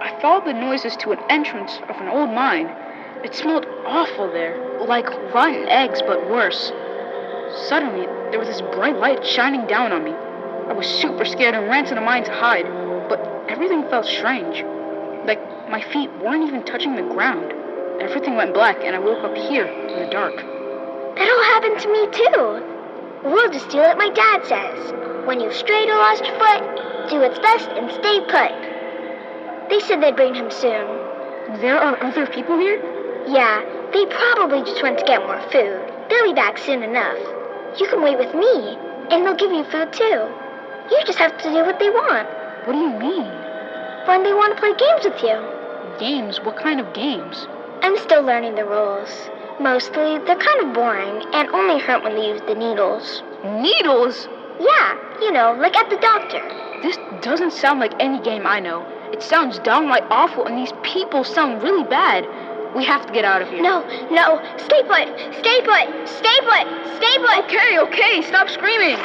I followed the noises to an entrance of an old mine. It smelled awful there, like rotten eggs, but worse. Suddenly, there was this bright light shining down on me. I was super scared and ran to the mine to hide, but everything felt strange. Like my feet weren't even touching the ground. Everything went black, and I woke up here in the dark. That all happened to me, too. We'll just do what my dad says. When you've strayed or lost your foot, do what's best and stay put. They said they'd bring him soon. There are other people here? Yeah, they probably just went to get more food. They'll be back soon enough. You can wait with me, and they'll give you food too. You just have to do what they want. What do you mean? When they want to play games with you. Games? What kind of games? I'm still learning the rules. Mostly, they're kind of boring and only hurt when they use the needles. Needles? Yeah, you know, like at the doctor. This doesn't sound like any game I know. It sounds downright awful, and these people sound really bad. We have to get out of here. No, stay put, stay put, stay put, stay put. Okay, stop screaming.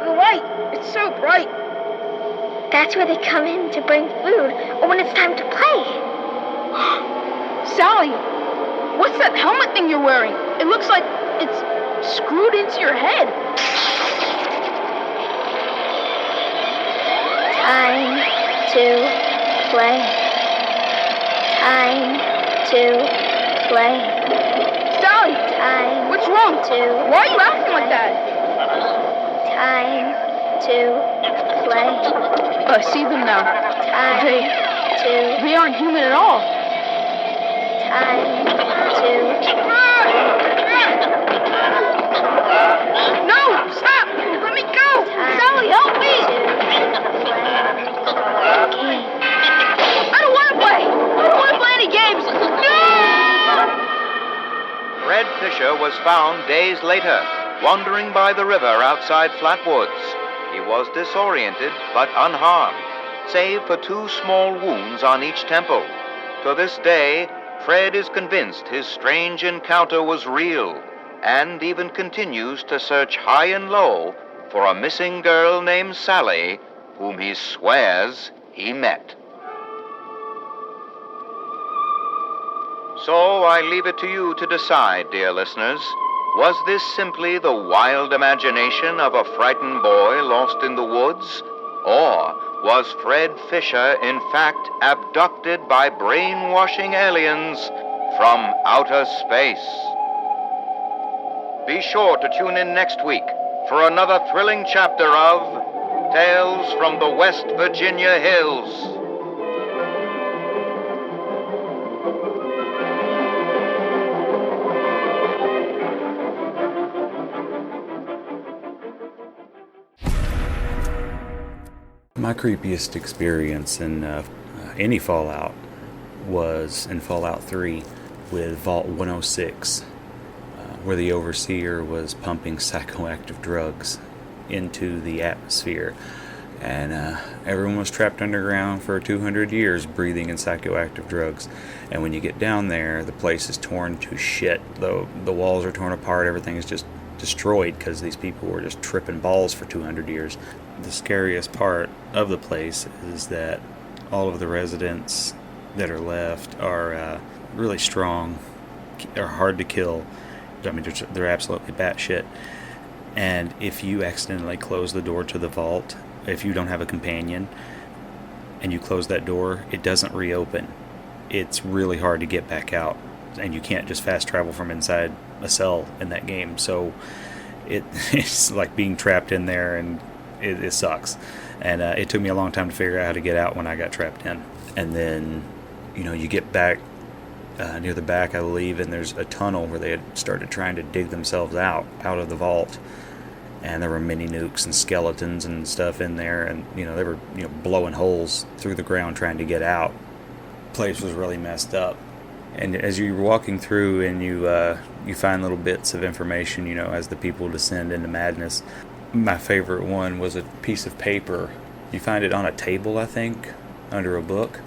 The light, it's so bright. That's where they come in to bring food, or when it's time to play. Sally, what's that helmet thing you're wearing? It looks like it's screwed into your head. Time to play. Time to play. Sally! Time. What's wrong? Why are you acting like that? Time to play. I see them now. Time They aren't human at all. Time to... No! Stop! Let me go! Sally, help me! Okay. I don't want to play! found days later, wandering by the river outside Flatwoods. He was disoriented but unharmed, save for 2 small wounds on each temple. To this day, Fred is convinced his strange encounter was real, and even continues to search high and low for a missing girl named Sally, whom he swears he met. So I leave it to you to decide, dear listeners. Was this simply the wild imagination of a frightened boy lost in the woods? Or was Fred Fisher in fact abducted by brainwashing aliens from outer space? Be sure to tune in next week for another thrilling chapter of Tales from the West Virginia Hills. My creepiest experience in any Fallout was in Fallout 3 with Vault 106, where the Overseer was pumping psychoactive drugs into the atmosphere. And everyone was trapped underground for 200 years breathing in psychoactive drugs. And when you get down there, the place is torn to shit. The walls are torn apart, everything is just destroyed because these people were just tripping balls for 200 years. The scariest part of the place is that all of the residents that are left are really strong, are hard to kill. I mean, they're absolutely batshit. And if you accidentally close the door to the vault, if you don't have a companion, and you close that door, it doesn't reopen. It's really hard to get back out, and you can't just fast travel from inside a cell in that game. So it's like being trapped in there, and it sucks. And it took me a long time to figure out how to get out when I got trapped in. And then, you get back near the back, I believe, and there's a tunnel where they had started trying to dig themselves out of the vault. And there were mini nukes and skeletons and stuff in there, and they were blowing holes through the ground trying to get out. The place was really messed up. And as you're walking through and you find little bits of information, as the people descend into madness. My favorite one was a piece of paper. You find it on a table, I think, under a book.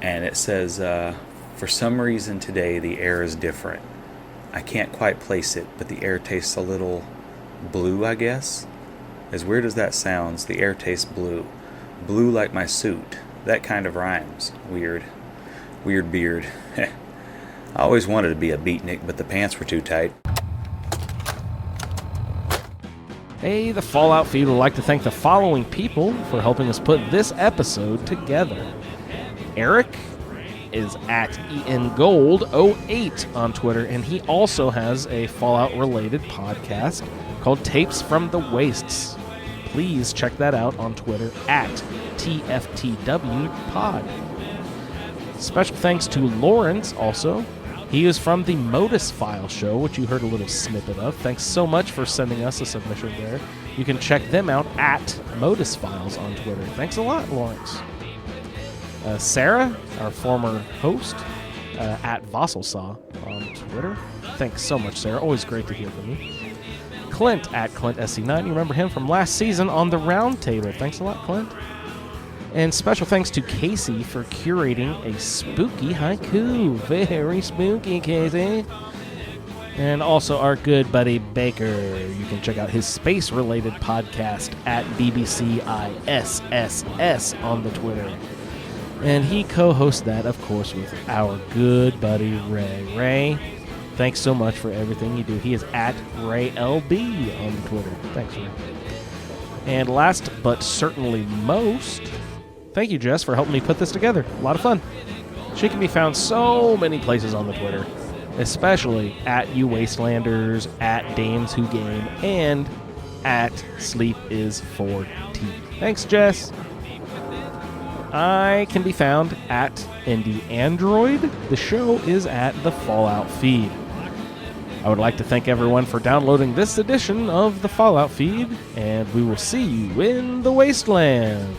And it says, for some reason today the air is different. I can't quite place it, but the air tastes a little blue, I guess. As weird as that sounds, the air tastes blue. Blue like my suit. That kind of rhymes. Weird. Weird beard. I always wanted to be a beatnik, but the pants were too tight. Hey, the Fallout Feed would like to thank the following people for helping us put this episode together. Eric is at ENGold08 on Twitter, and he also has a Fallout-related podcast called Tapes from the Wastes. Please check that out on Twitter at TFTWpod. Special thanks to Lawrence also. He is from the Modus Files show, which you heard a little snippet of. Thanks so much for sending us a submission there. You can check them out at Modus Files on Twitter. Thanks a lot, Lawrence. Sarah, our former host, at Vosslesauce on Twitter. Thanks so much, Sarah. Always great to hear from you. Clint at ClintSC9. You remember him from last season on the Roundtable. Thanks a lot, Clint. And special thanks to Casey for curating a spooky haiku. Very spooky, Casey. And also our good buddy Baker. You can check out his space-related podcast at BBCISSS on the Twitter. And he co-hosts that, of course, with our good buddy Ray. Ray, thanks so much for everything you do. He is at RayLB on Twitter. Thanks, Ray. And last but certainly most, thank you, Jess, for helping me put this together. A lot of fun. She can be found so many places on the Twitter, especially at You Wastelanders, at Dames Who Game, and at Sleep Is 4T. Thanks, Jess. I can be found at Indie Android. The show is at the Fallout Feed. I would like to thank everyone for downloading this edition of the Fallout Feed, and we will see you in the Wasteland.